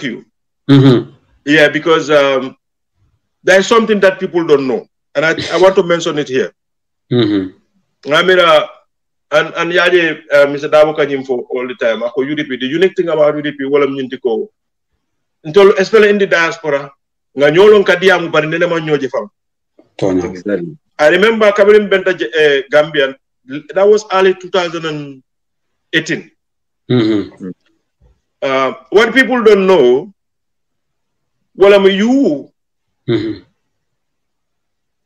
you. Yeah, because there's something that people don't know, and I want to mention it here. I mean, and yaje Mr. Darboe kanyim for all the time. Ako UDP, the unique thing about UDP, wala mnyintiko. Until especially in the diaspora, nga nyolong kadiamu bari nene man nyoje fam. I remember Kabirim Benta Gambian. That was early 2018. What people don't know, well, I'm you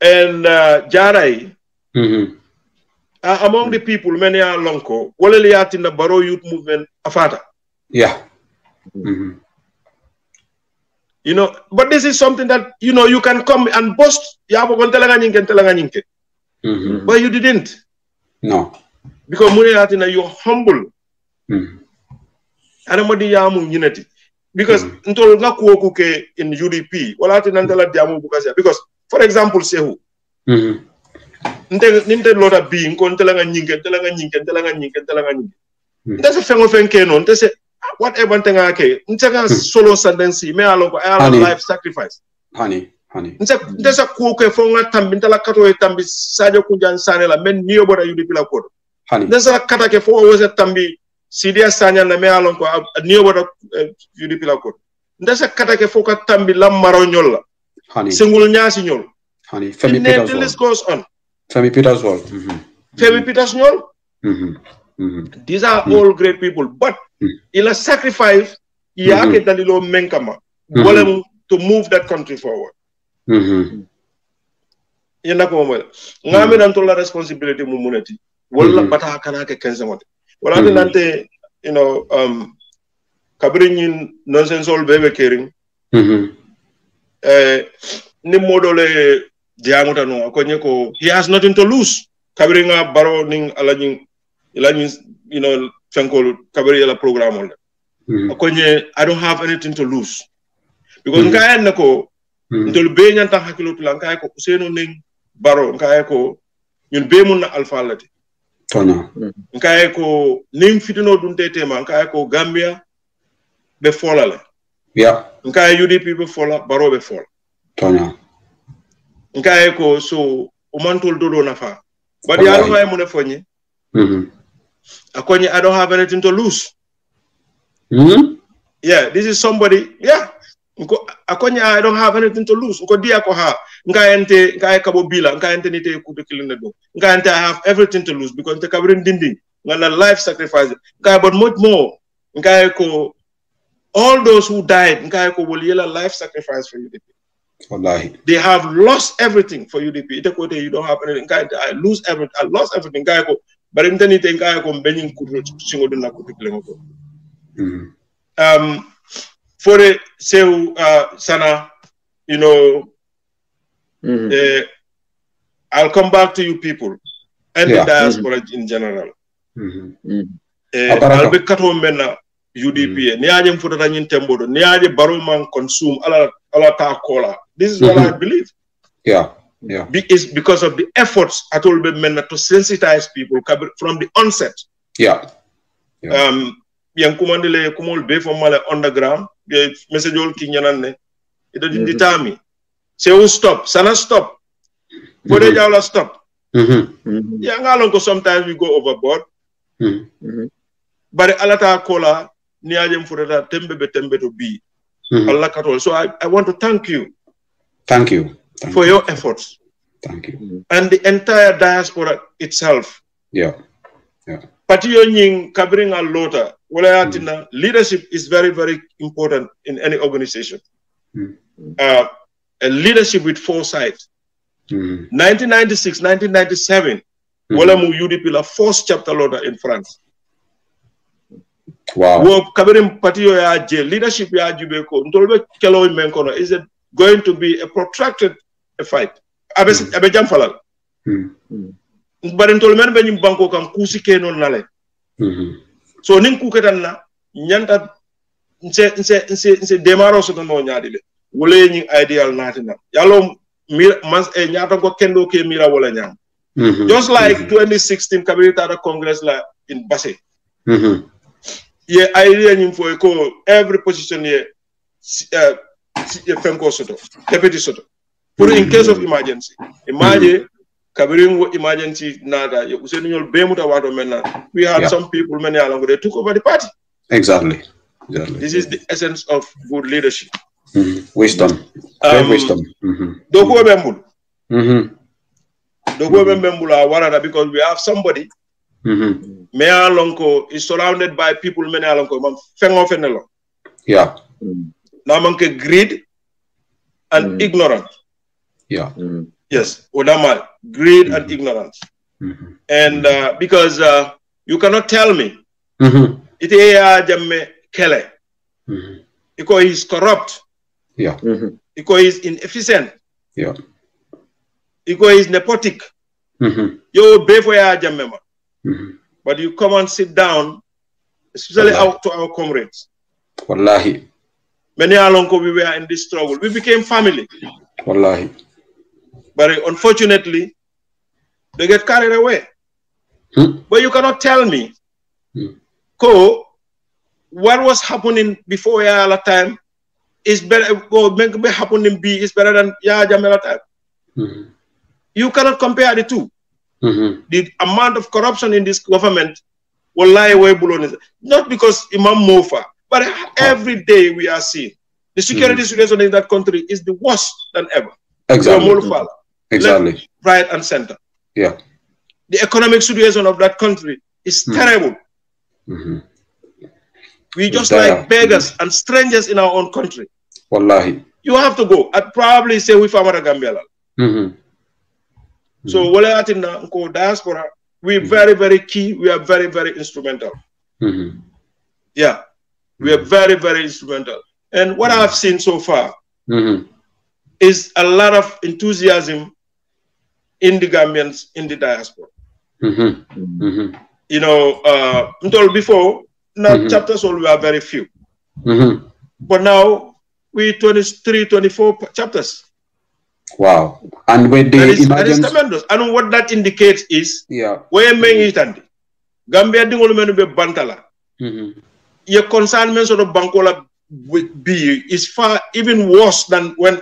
and Jarai are among the people, many are Lonko, well, in the Barrow Youth Movement, Afata. Yeah. You know, but this is something that, you know, you can come and boast, but you didn't. No. Because you're humble. And unity. Because in UDP, because, for example, say who? Ninte lota being telanga nyinke that's a feng of no that's a whatever thing ake ntaga solo sentence me along life sacrifice honey that's a cook fonga tambi ntala kato e tambi sadio kunjan sanela men niyo boda UDP la kodo honey that's a kata ke fo was a tambi sidia sanya na me along ko niyo boda UDP la kodo that's a kata ke fo ka tambi lam maro nyol la honey singul nyasi nyol honey Femi Peters the list goes on. Femi Peters wall. Femi Peters wall. These are all great people, but in a sacrifice, to move that country forward. You know, la responsibility mumuneti. Wala bata kana ke kenzamote. Wala nante, you know, kabrin nonsense all bebe caring. Ni modole he has nothing to lose. Kabringa baro ning alajing, you know, fenkol kabri la program. I don't have anything to lose because nkaya nako ntol be nyanta hakilo tulanka ko useno ning baro nkaya ko ñun be mun na alpha lati. Tona. Nkaya ko ning fitino dunte tema nkaya ko Gambia be fola le. Yeah. Nkaya UDP be fola baro be fola. Tona. Nkayeko so umantol dodo nafa but ya no ay mo ne fonye akonye I don't have anything to lose. Yeah, this is somebody, yeah, akonye I don't have anything to lose nko dia ko ha nkayente nkayekabo bila nkayente nite ku de kilinde do nkayente I have everything to lose because the kabrin dindi ngana life sacrifice but much more nkayeko all those who died nkayeko will yela life sacrifice for UDP. Wallahi. They have lost everything for UDP. You don't have anything. I lose everything. I lost everything. But in any thing, for the Sana, you know, I'll come back to you people and the diaspora in general. I'll be cut home UDP. Niajem fudata nyin tembodo. Niaje baroman consume ala ta kola. This is what I believe. Yeah. It's because of the efforts I told men to sensitize people from the onset. Yeah. Yang kumandile kumol be from male underground. Message all kinyanane. It didn't deter me. Say who stop. Sana stop. For the jawla stop. Yang alongo sometimes we go overboard. But alata kola. Niajem furata tembe to be. So I want to thank you. Thank you. For your efforts. Thank you. And the entire diaspora itself. Yeah. Patiyo nying kabring a lota. Leadership is very, very important in any organization. A leadership with foresight. 1996, 1997, wala mu UDP la first chapter lota in France. Wow. Leadership is it going to be a protracted fight? But in Tolman Benin Banco can Kusike no nale. So Ninkuketan Nyanta nse demaro so no nyadile. Wole ni ideal natina. Yalo mans e nyata ko kendo ke mira wala nyam. Just like 2016 Kabirita Congress la in Basse. Yeah, I really for every position here. Fenko Soto, Deputy Soto. For in case of emergency, imagine Kabiringo emergency nada. We had some people many along they took over the party. Exactly. This is the essence of good leadership. Wisdom. Wisdom. Dogo Bembul. Dogo Bembula Warada, because we have somebody. Mea Lonko is surrounded by people many alonko. Fengo. Yeah. Namanke greed and ignorance. Yeah. Yes, Odama, greed and ignorance. And because you cannot tell me it jamme kele. Because he's corrupt. Yeah. Because he's inefficient. Yeah. Because he's nepotic. You pay for ya jamme. But you come and sit down, especially out to our comrades. Wallahi. Many alonko we were in this struggle. We became family. Wallahi. But unfortunately, they get carried away. But you cannot tell me, what was happening before Yala time is better, happening B is better than Jamela time. You cannot compare the two. The amount of corruption in this government will lie away below. Not because Imam Mofa, but every day we are seeing the security situation in that country is the worst than ever. Exactly. Exactly. Left, right and center. Yeah. The economic situation of that country is terrible. We just like beggars and strangers in our own country. Wallahi. You have to go. I'd probably say we Famara Gambia. So Walatina Nko diaspora, we're very, very key. We are very, very instrumental. Yeah. We are very, very instrumental. And what I've seen so far is a lot of enthusiasm in the Gambians in the diaspora. You know, until before, now chapters all were very few. But now we 23, 24 chapters. Wow. And with the that is tremendous. And what that indicates is where many Gambia dingol menu be bantala. Your concern men sort of Bankola B is far even worse than when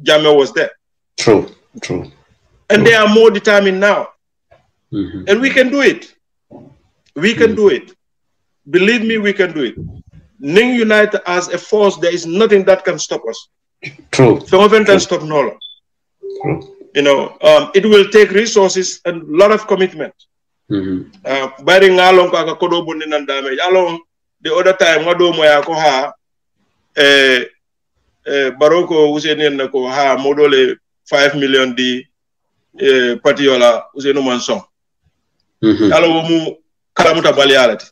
Jammeh was there. True. And they are more determined now. And we can do it. We can do it. Believe me, we can do it. Ning United as a force, there is nothing that can stop us. True. Can stop Nola. You know, it will take resources and a lot of commitment. Baring along kodo bonin and damage. Along the other time, wado moya ko ha Baroko Ousainou nako ha modole 5 million di patiola Ousainou Manson. Alo mu kalamuta balialati.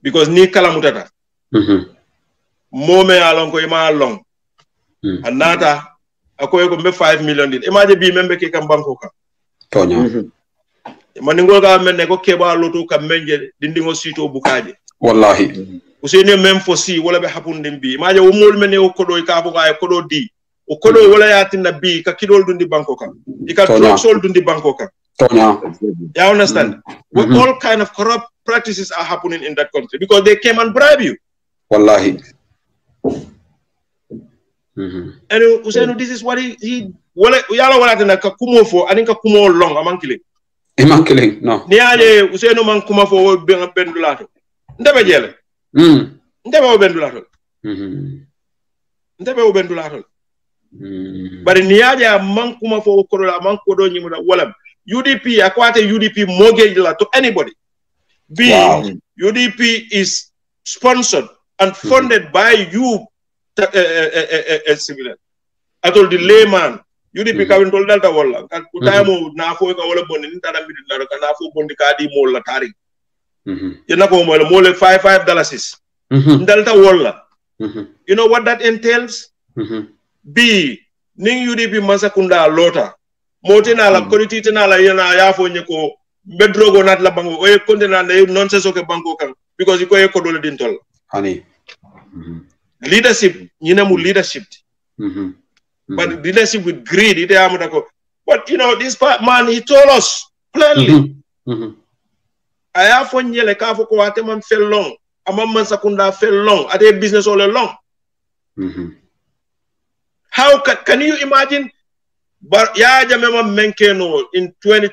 Because ni kalamutata. Mome along ko ima long. Anata akoy ko be 5 million din. Imagine bi membe ke kam banko ka. Tonya. Maningo ga men ne ko keba loto kam menje dindingo sito bukaje. Wallahi. Ousainou même fosi wala be hapundin bi. Imagine o mol men o kodo ka ko ay kodo di. O kodo wala yatina bi ka kidol dundi banko ka. Ika sol dundi banko ka. Tonya. You understand? All kind of corrupt practices are happening in that country because they came and bribe you. Wallahi. And Ousainou, this is what he wala tena ka kumo fo aninka kumo long amankile. Amankile, no. Ni aje Ousainou man kuma fo bendulato. Ndebe jele. Ndebe o bendulato. Ndebe o bendulato. Bari ni aje man kuma fo ko la man ko do nyimu wala UDP akwate UDP mortgage la to anybody. UDP is sponsored and funded by you civilian. I told the layman UDP kawin tol dalta wala kan kutaymo na fo ka wala bonni ni tada mbidi na ka na fo bondi ka di mol la tari yena ko mo le $5 dalta wala. You know what that entails? B ning UDP masakunda lota motina la quality tena la yena ya fo nyeko bedrogo nat la bango o kondena na nonsense o ke banko kan because iko e ko dole din tol hani leadership nyinamu leadership but leadership with greed but you know this man he told us plainly I have one yele ka fo ko wate man fel long Amman Sakunda fell long. Are they business all along? How can you imagine? But yeah, Jamema Menkeno in 20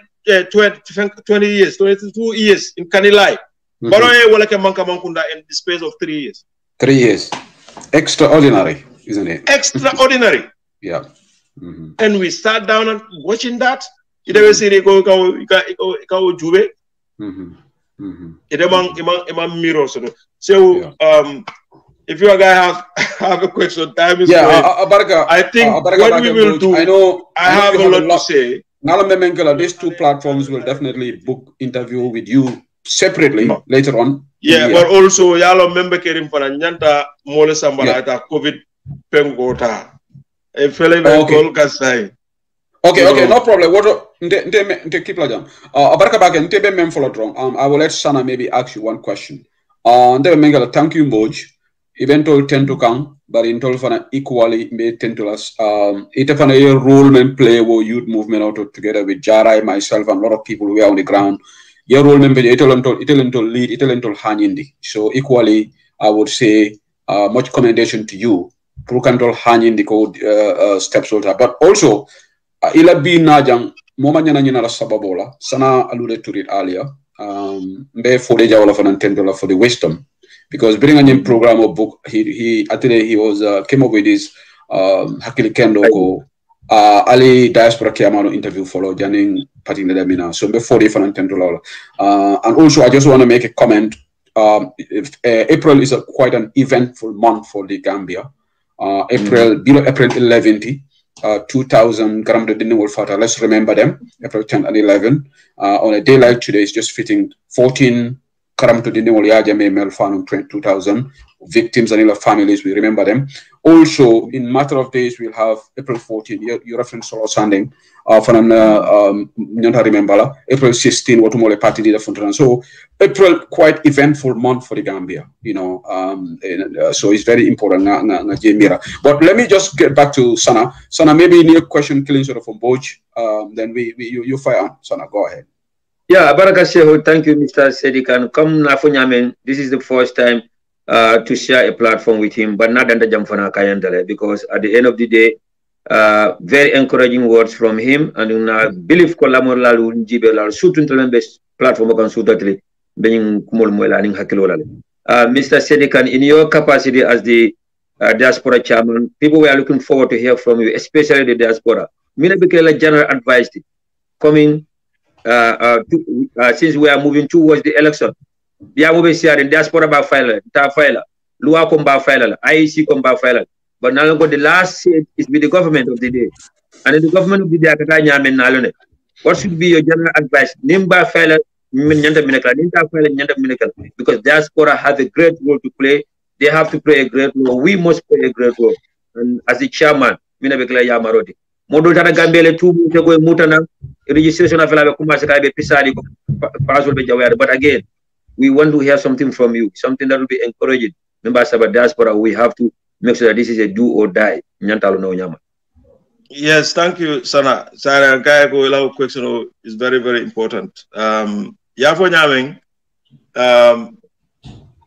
years, 22 years in Kanilai. Baroye Walake Manka Mankunda in the space of 3 years. 3 years. Extraordinary, isn't it? Extraordinary. Yeah. And we sat down and watching that. Ide see go jube. Ide mirror so if you guys have a question, time is going. I think what we will do, I have a lot to say. These two platforms will definitely book interview with you separately later on. Yeah, but also, y'all remember Kerim for Nyanta Mole Sambarata COVID Pengota. A fellow call Kasai. Okay, no problem. What keep like I will let Sana maybe ask you one question. Thank you, Moj. Eventual tend to come, but in Tolfana equally may tend to us. It a role and play wo youth movement out together with Jarai, myself, and a lot of people who are on the ground. Your role member Italian lead, Italian Hanyindi. So equally, I would say much commendation to you. Prukantol Hanyindi code steps older. But also ila bi najang moma nyana nyana sababola. Sana alluded to it earlier. Mbe for the jawala for $10 for the wisdom. Because bringing in program or book, he came up with this Hakili Kendo ko Ali diaspora Kiamano interview follow Janing Patin Lemina. So before the $10. And also I just want to make a comment. April is quite an eventful month for the Gambia. April 11th, 2000 Gram de Fata. Let's remember them. April 10 and 11. On a day like today, it's just fitting 14 Karam to Dinewol Yajame Melfanum 2000 victims and their families, we remember them. Also, in matter of days, we'll have April 14, you referenced Solo Sanding, remember April 16, Watumole Party Leader Fontaine. So April, quite eventful month for the Gambia, you know, so it's very important. But let me just get back to Sana. Sana, maybe in your question, killing sort of from Boj, then you fire on. Sana, go ahead. Yeah, Baraka Shehu, thank you, Mr. Sedikan. Come Nafunyamen, this is the first time to share a platform with him, but not under Jamfana Kayandale, because at the end of the day, very encouraging words from him, and I believe Kolamolalu Njibela, Sutun best platform of Sudatli, being Kumulmuelaning Hakilolale. Mr. Sedikan, in your capacity as the diaspora chairman, people were looking forward to hear from you, especially the diaspora. Mina Bikela general advised coming. Since we are moving towards the election, the diaspora ba file, ta file, Lua comba file, IEC comba file. But now the last say is with the government of the day, and the government of the day. What should be your general advice? Nimba file, because diaspora has a great role to play. They have to play a great role. We must play a great role. And as the chairman, Mina Bekla Yamarodi. Modul tana Gambele 2 mutana registration of but again, we want to hear something from you, something that will be encouraging. Members of diaspora, we have to make sure that this is a do or die. Yes, thank you, Sana. Sana Kayako question is very, very important.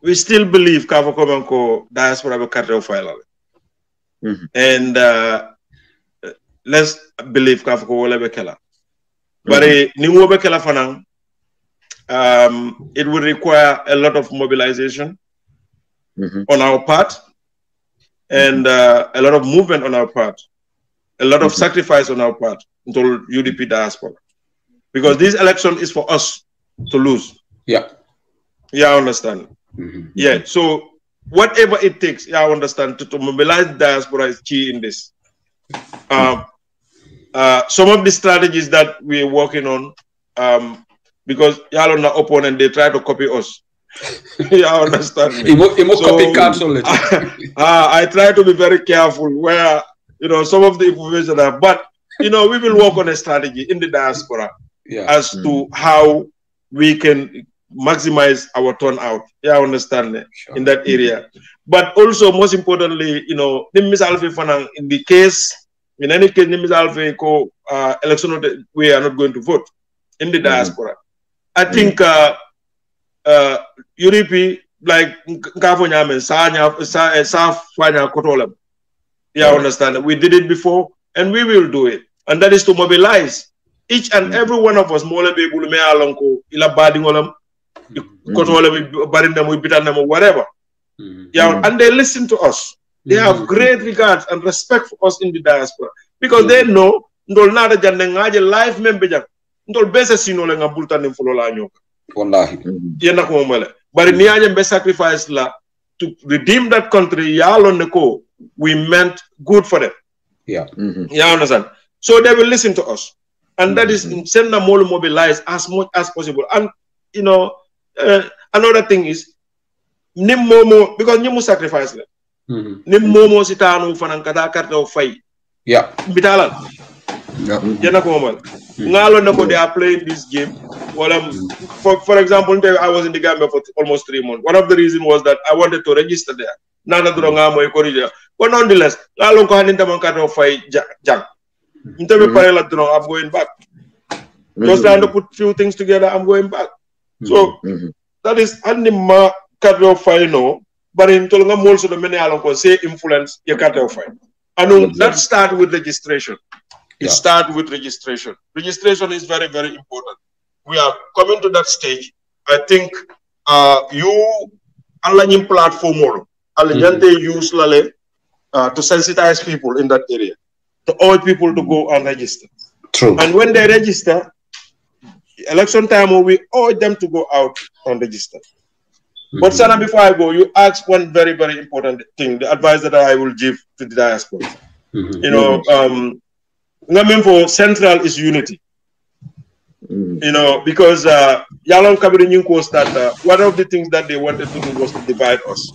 We still believe Kafo Komanko diaspora cartel file. And let's believe Kafo Bekela. But it will require a lot of mobilization on our part and a lot of movement on our part, a lot of sacrifice on our part until UDP diaspora. Because this election is for us to lose. Yeah. Yeah, I understand. Yeah, so whatever it takes, yeah, I understand, to mobilize diaspora is key in this. Some of the strategies that we're working on, because y'all on the opponent, they try to copy us. Yeah, I understand. I try to be very careful where, you know, some of the information are, but, you know, we will work on a strategy in the diaspora as to how we can maximize our turnout. Yeah, I understand in that area. But also, most importantly, you know, in the case, in any case, election, we are not going to vote in the diaspora. I think UDP like understand. We did it before, and we will do it. And that is to mobilize each and every one of us. Whatever. And they listen to us. They have great regards and respect for us in the diaspora because they know life member but sacrifice to redeem that country. We meant good for them. Yeah. You understand? So they will listen to us, and that is send them all mobilize as much as possible. And you know, another thing is Nimmomo, because Nimu sacrifice them. Nimmomo sitanu fanankata karta fay. Yeah. Bitalan. They are playing this game. Well, for example, I was in the Gambia for almost 3 months. One of the reasons was that I wanted to register there. But nonetheless, I'm going back. Just trying to put few things together, I'm going back. So that is Anima Cadro Fino, but in Tolanga also the many alonko say influence your Cadro Fine. And that start with registration. It starts with registration. Registration is very, very important. We are coming to that stage. I think you online platform use to sensitize people in that area, to all people to go and register. True. And when they register, election time we urge them to go out and register. But Sana, before I go, you ask one very, very important thing, the advice that I will give to the diaspora. You know, for central is unity. You know, because Yalong Kabiri Nyinko started, one of the things that they wanted to do was to divide us.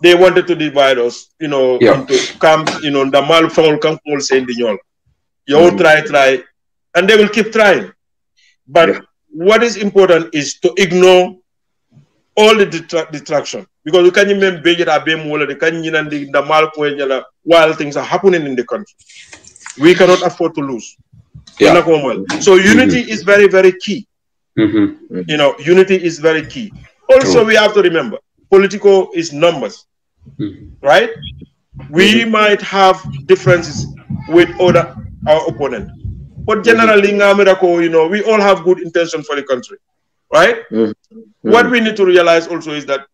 They wanted to divide us, you know, into camps, you know, the Malfong camp will say in the Nyol. You all try, and they will keep trying. But what is important is to ignore all the distraction. Because you can't even be the while things are happening in the country. We cannot afford to lose. So unity is very, very key. You know, unity is very key. Also, we have to remember, political is numbers, right? We might have differences with our opponent, but generally, you know, we all have good intention for the country, right? What we need to realize also is that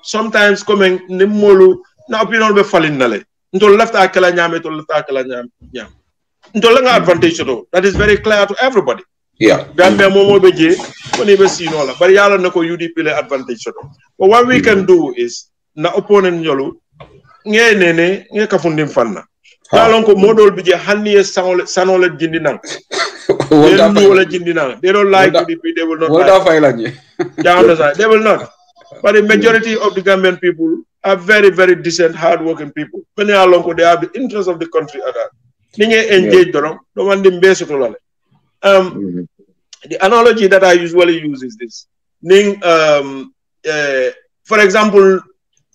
sometimes coming nimolu na opinion be falling nale. That is very clear to everybody. Gambia momo beje koni be sino la bari yalla nako UDP le advantage to. But what we can do is na opponent nyolu nge nene nge kafundim fanna. Yalla ko modol beje hanni sanole jindina. They don't like UDP, they will not like. They will not. But the majority of the Gambian people are very, very decent, hard-working people. When they are long, they have the interest of the country at that. The analogy that I usually use is this. For example,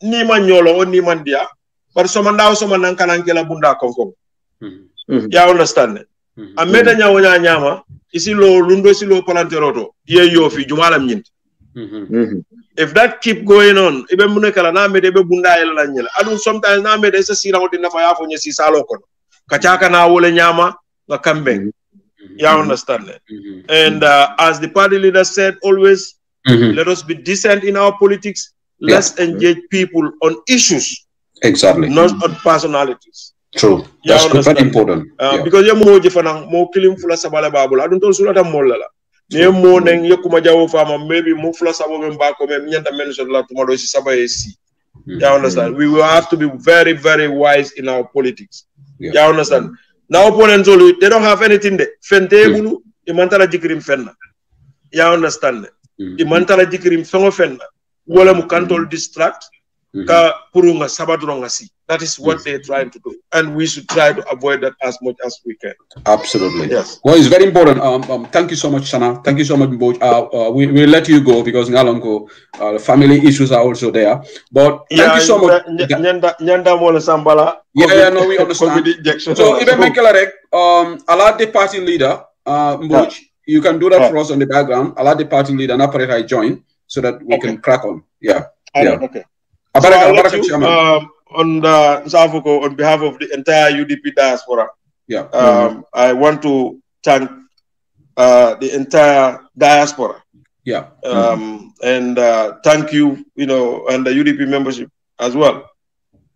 Niman Nyolo or Niman Dia, but someone now someone Nankanankela Bunda Kongo. You understand it? I made a nyama, isilo lundo silo palanteroto, ye yofi, jumala mint. If that keep going on, even Munekala na made bunda elanyela. I do sometimes na made a sira out in the fire for Yesi Salokon. Kachaka na wole nyama, na kambe. You understand it? And as the party leader said always, let us be decent in our politics. Let's engage people on issues. Exactly. Not on personalities. True. That's very important. Because you're more different, more killing full of Sabala Babel. I don't know what I'm more. Near morning, Yokumajawa farmer, maybe Mufla Sabon back or Mianta mentioned tomorrow is Sabaesi. You understand? We will have to be very, very wise in our politics. You understand? Now, opponents, they don't have anything there. Fentebulu, Imantara Jikrim Fenna. You understand? Imantara Jikrim Fenna. Wala Mukantol distract. That is what they're trying to do, and we should try to avoid that as much as we can. Absolutely. Yes. Well, it's very important. Thank you so much, Sana. Thank you so much, Mboj. We'll let you go because Ngalongo, family issues are also there. But thank you so much. No, we understand. So, even Mekelarek, a lot the party leader, Mboj, you can do that for us on the background. Allow the party leader and operator I join so that we can crack on. Yeah. Okay. So I'll let you, on behalf of the entire UDP diaspora. Yeah. I want to thank the entire diaspora. Yeah. And thank you, and the UDP membership as well.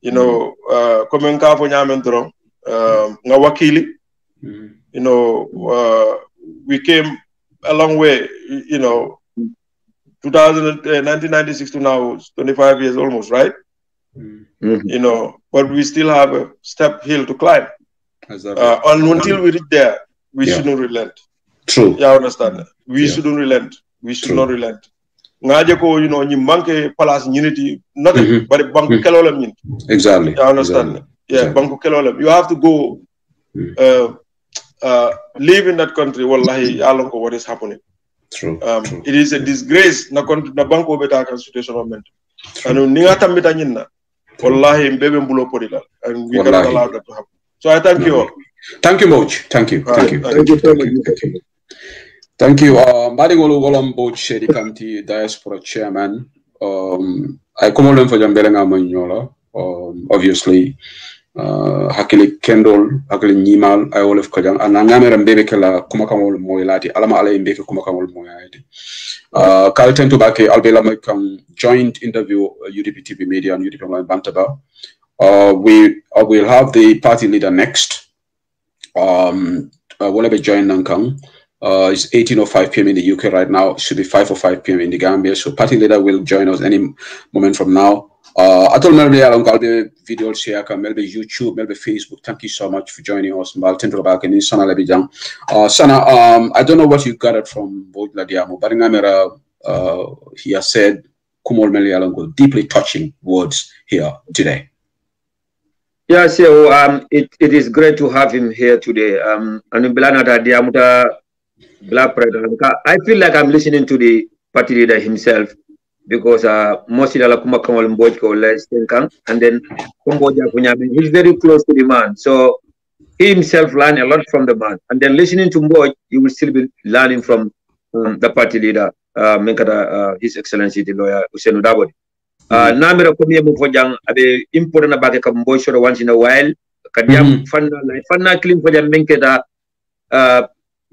Komen ka po nyamen dron nga wakili. We came a long way, 1996 to now, 25 years almost, right? But we still have a step hill to climb. Until we reach there, we shouldn't relent. True. Yeah, I understand. We shouldn't relent. We should not relent. Ngaje ko, you manke palace unity, nothing, but banku kelolam. Exactly. I understand. Yeah, banku kelolam. You have to go live in that country. Wallahi, along what is happening. True. It is a disgrace na country na banku beta constitution amendment. And ninga tambita nyinna. Wallahi mbebe mbulo podila. And we cannot allow that to happen. So I thank you all. Thank you, Moch. Thank you. Thank you. Thank you so much. Thank you. Madingolo Wolom Boch Shedi County Diaspora Chairman. I come on for Jambelenga Manyola. Obviously, Hakili Kendall, Hakili Nimal, I will have Kajang, and Nangamera Mbekela Kumakamol Moilati, Alama Ale Mbeke Kumakamol Moyati. Carlton Tobacco, Albela Makam joint interview UDP TV Media and UDP Online Bantaba. We will have the party leader next. Will be join Nankang. It's 18:05 p.m. in the UK right now. It should be 5:05 p.m. in the Gambia. So party leader will join us any moment from now. I told maybe I'll be video share, maybe YouTube, maybe Facebook. Thank you so much for joining us. Sana, I don't know what you got it from Boyd Ladiamo, but he has said Kumol Melialongo deeply touching words here today. Yeah, so it is great to have him here today. I feel like I'm listening to the party leader himself because mostly and then he's very close to the man. So he himself learned a lot from the man. And then listening to Mboj, you will still be learning from the party leader, His Excellency the lawyer H.E Ousainou Darboe. Namira komi mo fojang abe important about the Mboj show once in a while. Kadiam fanna clean fojang menkeda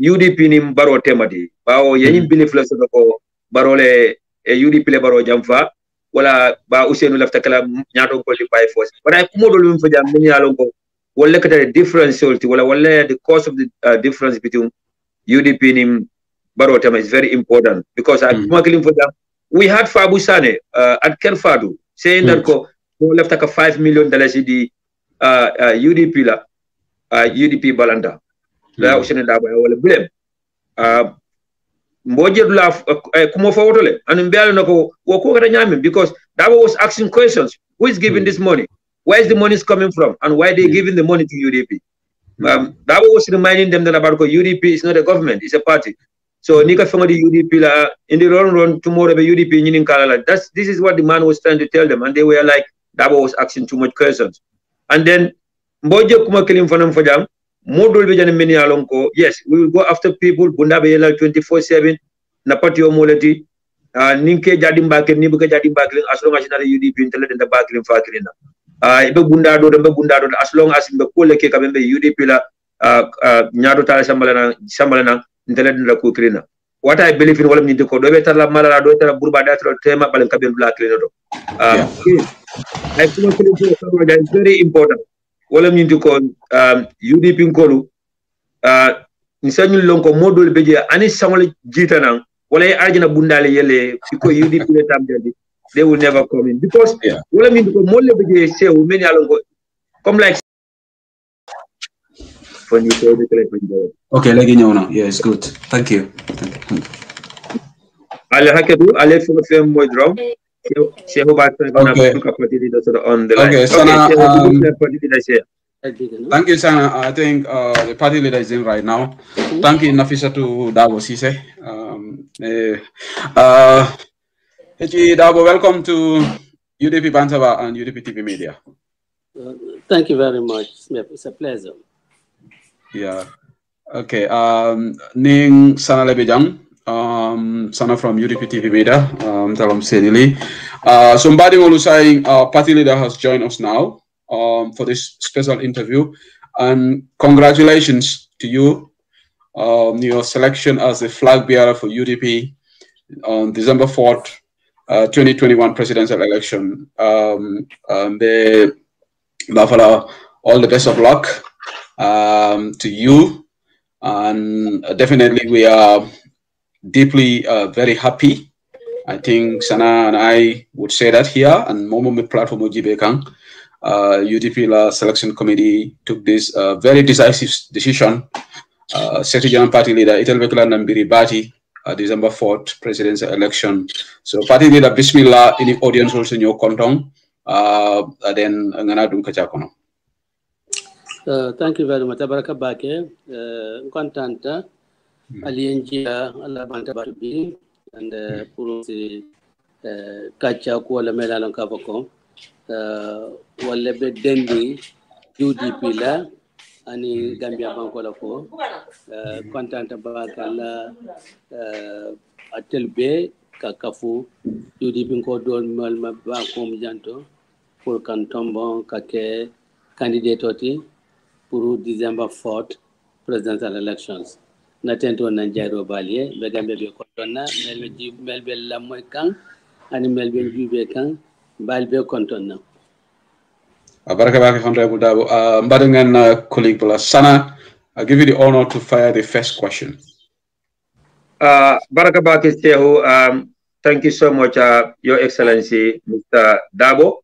UDP nim baro temadi bawo yenyim belief la so ko barole UDP le baro jamfa wala ba Ousainou lafta kala nyato ko li by force but ay kumodo lum fa jam min yalon ko wala kata difference wala the cause of the difference between UDP nim baro tema is very important because we had Fabu Sane at Kerfadu saying that ko lafta ka $5 million di UDP la UDP balanda la Ousainou Darboe wala blame Mbojedula kumo fawotole and mbialo nako wako kata nyame because Darboe was asking questions. Who is giving this money? Where is the money coming from? And why are they giving the money to UDP? Darboe was reminding them that about UDP is not a government, it's a party. So nika fanga the UDP la in the long run tomorrow the UDP nyinin kala this is what the man was trying to tell them and they were like Darboe was asking too much questions. And then Mboje kuma kilim fanam fajam modul bejane meni alonko yes we will go after people bunda be 24/7 na pati o molati ninke jadi mbake ni buka jadi mbake as long as na UDP intele den mbake fakirina ibe bunda do as long as mbe ko leke kambe UDP la nyaado tala sambalana intele den ko kirina what I believe in wala ni ko do be tala mala do tala burba da tala tema balen kabe black kirina do I think it's very important. Wala mintu ko UDP nkolu nisanyu lonko modol beje ani samole jitanan wala arjina bundale yele because UDP le tambe they will never come in because wala mintu ko molle beje sew meni alonko comme like okay legi ñew na yes good thank you ale hakedu ale fu fem moy drum okay Sana thank you Sana I think the party leader is in right now. Thank you Nafisa to Darboe Cisse. H.E Darboe, welcome to UDP Bantaba and UDP TV Media. Thank you very much. It's a pleasure. Yeah. Okay. Ning Sana Lebejang. Sana from UDP TV&MEDIA. Talam Sedili. Somebody was saying party leader has joined us now for this special interview. And congratulations to you. Your selection as the flag bearer for UDP on December 4th, 2021 presidential election. All the best of luck to you. And definitely we are deeply very happy. I think Sana and I would say that here, and Momo platform Ojibekang, UDP selection committee took this very decisive decision. Secretary General Party Leader Itelbekla Nambiri Bati, December 4th presidential election. So Party Leader Bismillah in the audience also in your kontong. Then ngana dum kachakono. Thank you very much. Abaraka Bake, Contanta, Aliengia, Alabanta Barbi, and Purusi Kacha Kuala Melan Kavako, Walebe Dendi, UDP La, Ani Gambia Bankola ko, Contanta Bakala, Atelbe, Kakafu, UDP Kodon Malma Bakum Janto, Purkan Tombon, Kake, candidate oti. Pour December 4th presidential elections. Natento Nanjaro Balie, Begambe Contona, Melbe Lamoikan, and Melbe Jubekan, Balbe Contona. Barakabaki Honorable Darboe. Mbadangan colleague Sana, I'll give you the honor to fire the first question. Barakabaki Tehu, thank you so much, Your Excellency, Mr. Darboe.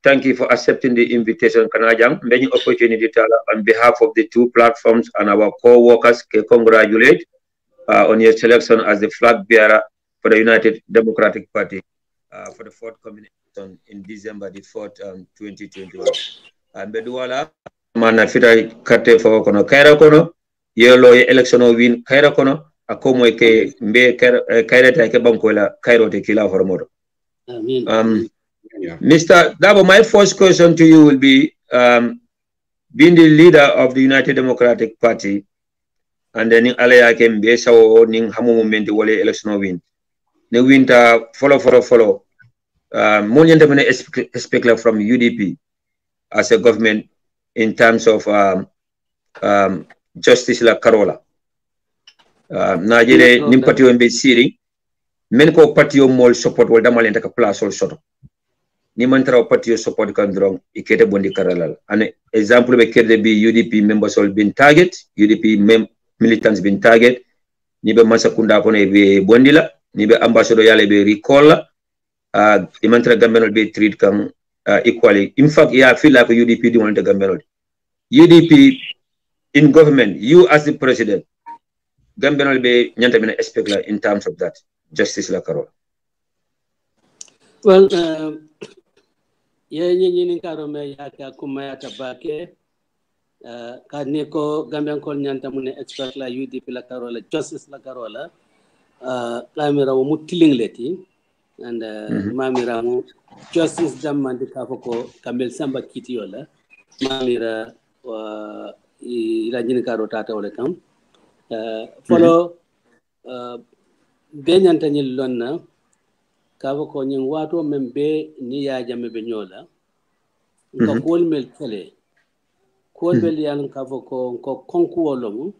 Thank you for accepting the invitation, Kanajang. Many opportunity on behalf of the two platforms and our co-workers, congratulate on your selection as the flag bearer for the United Democratic Party for the forthcoming election in December the 4th, 2021. And Beduala, mana fita kate for kono kaira kono, yelo election win kaira kono, akomo ke mbe kaira ta ke bankola kairo te kila hormodo. Yeah. Mr. Darboe, my first question to you will be, being the leader of the United Democratic Party, and then Alaya came Besa or Ning Hamu movement wale election win. The winter follow. Money expect from UDP as a government in terms of justice la Carola. Najere nimpati wembe siri, men ko party o mol support wal damal entaka place all soto. Ni mantra party support kan drong ikete bondi karalal. An example be kede be UDP members all been target, UDP militants been target, ni be masakunda kone be bondila, ni be ambassador yale be recall la, mantra gambenol be treat kan equally. In fact, yeah, I feel like UDP do want the gambenol. UDP in government, you as the president, gambenol be nyanta mena expect la in terms of that justice la Carol. Well, ye karo me ya kuma ya tabake kaniko Gambian kol nyanta mune expert la UDP la Carola justice la Carola kamera mu tiling leti and mamira mu justice damandi kafoko kamel samba kitiola mamira ila jini karo tata wala kam follow be nyanta nyil lonna kaba ko nyin wato men be ni ya jame be nyola ko kol mel tele kol bel yan kaba ko konku wolomu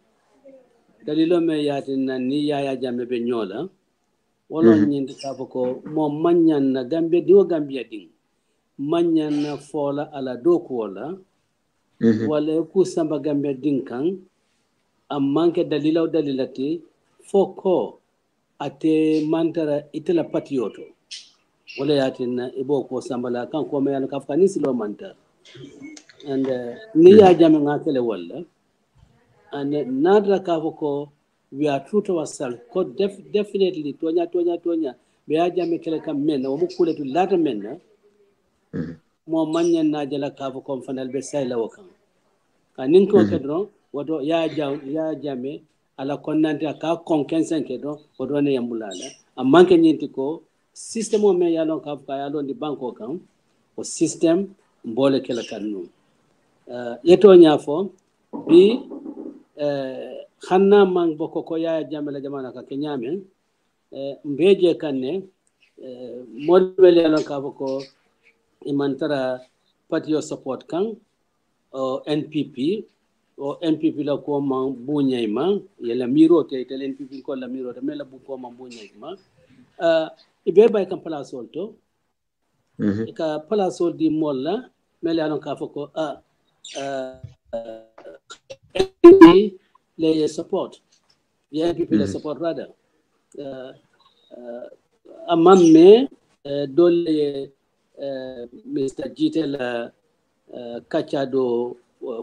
dalilo me yatin na ni ya jame be nyola wolo nyin kaba ko mo manyan na gambe diwo gambia ding manyan na fola ala do ko wala wala ku samba gambe ding kan ammanke dalilati foko ate mantara itela patioto wala yatin ibo ko sambala kan ko me yan kafkani silo manta and ni ya jame ngakele wala and nadra kafoko we are true to ourselves ko definitely tonya be ya jame kele kam men o mukule to lata men mo manyan na jala kafoko fanal be sayla wakan kanin ko kedro wodo ya jame ala konnante ka konkensen kedo wodo ne yambulala amanke nyinti ko system o me yalon ka fa yalon di banko kan o system mbole kala kanu yeto nyafo bi xanna man boko ko ya jamela jamana ka kenyame mbeje kanne model yalon ka boko imantara patio support kan o NPP o NPP la ko man bunyayma yela miro te NPP ko la miro te mela bu ko man bunyayma ibe bay kan place solto ka place sol di molla mel yalon ka boko le support the NPP le support rather amamme dole Mr. Jitel Kachado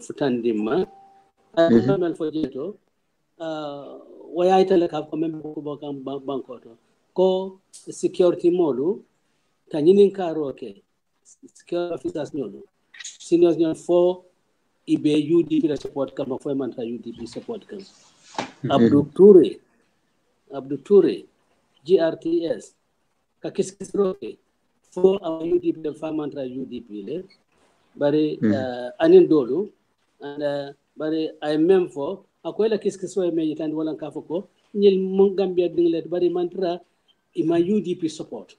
Futandima mel fojeto wayaytale ka ko membe ko bokam bankoto ko security modu tanyinin karoke security officers nyolu seniors nyon for ibe UDP support kama fo manta UDP support kam Abdou Touré GRTS ka kiskisroke fo UDP famanta UDP le bari anin dolu and bari ay même fo akoy la kiskiso me yitande wala ka foko ñil mo Gambia dinglet bari mantra ima UDP support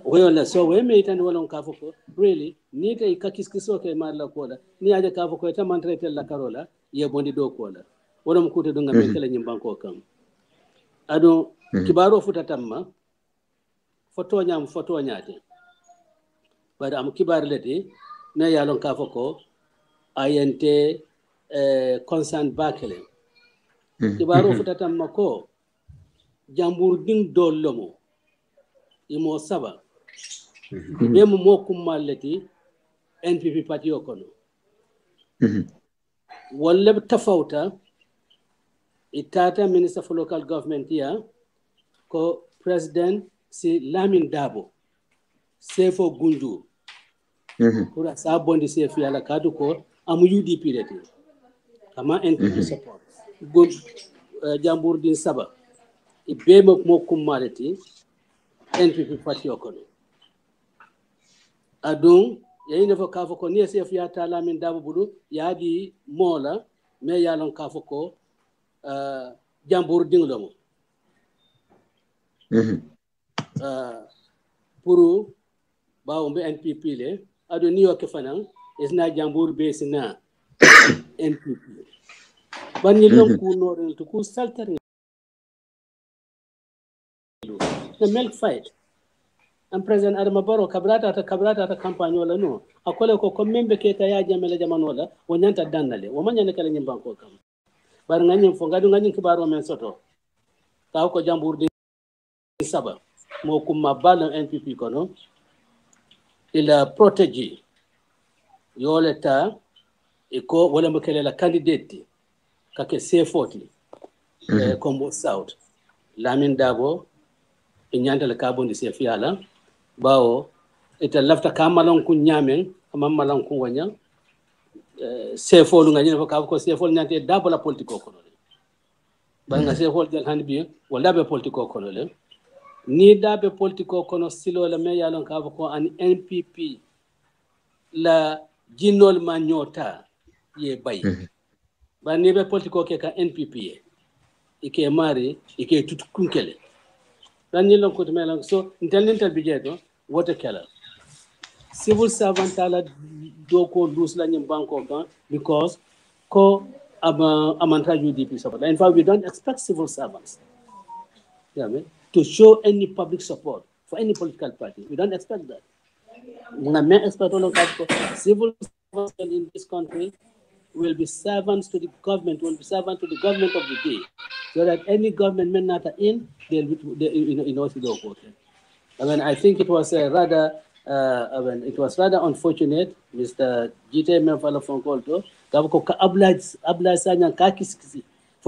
wala so we me yitande wala ka foko really ni tay ka kiskiso ke mar la ko la ni aje ka foko ta mantra tel la karola ye bondi do ko la wala mo kuta dunga me kala ñim banko kam ado kibaro futa tamma foto ñaate bari am kibar leti na yalon ka foko ayente concern bakele kibaro futa tamma ko jambur ding dollomo imo saba be mo kumaleti NPP party okono wala tafawta itata minister for local government ya ko president si Lamin Darboe sefo gunju pour sa bondi sefi ala kadu ko amu UDP leti kama NPP support go jambur din saba ibe mo kumaleti NPP party okono adun yayine fo kafo ko ni sefi ya ta Lamin Darboe budu yaadi mola me yalon kafo ko jambur din lomo pour bawo be NPP le ado New York fanan isna jambur be sina NPP bani lon ku no to ku saltar the milk fight and President Adama Barrow kabrata ta campagne wala no akole ko membe keta ya jamela jamano wala wonyanta dannale wo manyane kala nyim banko kam bar nganyim fo ngadu nganyim kibaro men soto taw ko jambur di saba mo kuma balo NPP kono ila protege yoleta iko wala mkele la candidate kake C40 Combo South Lamin Darboe inyanda la carbon di sefiala bawo ita lafta kamalon kun nyamen kama malon kun wanya C4 ngani ko C4 nyante Darboe la politiko kono ba nga C4 jël hanbi wala be politiko kono le ni dabe politiko kono silo la me yalon ka ko an NPP la jinol manyota ye bay ba ni be politiko ke ka NPP ye ike mari ike tutukunkele dan ni lon ko to melan so intel bijeto wote kala civil servant ala doko dus la nyim banko kan because ko amanta UDP support. In fact, we don't expect civil servants to show any public support for any political party. We don't expect that. We expect civil servants in this country will be servants to the government, will be servants to the government of the day, so that any government may not in, they'll I mean, I think it was rather unfortunate, Mr. Jite Memfala Fonkolto, for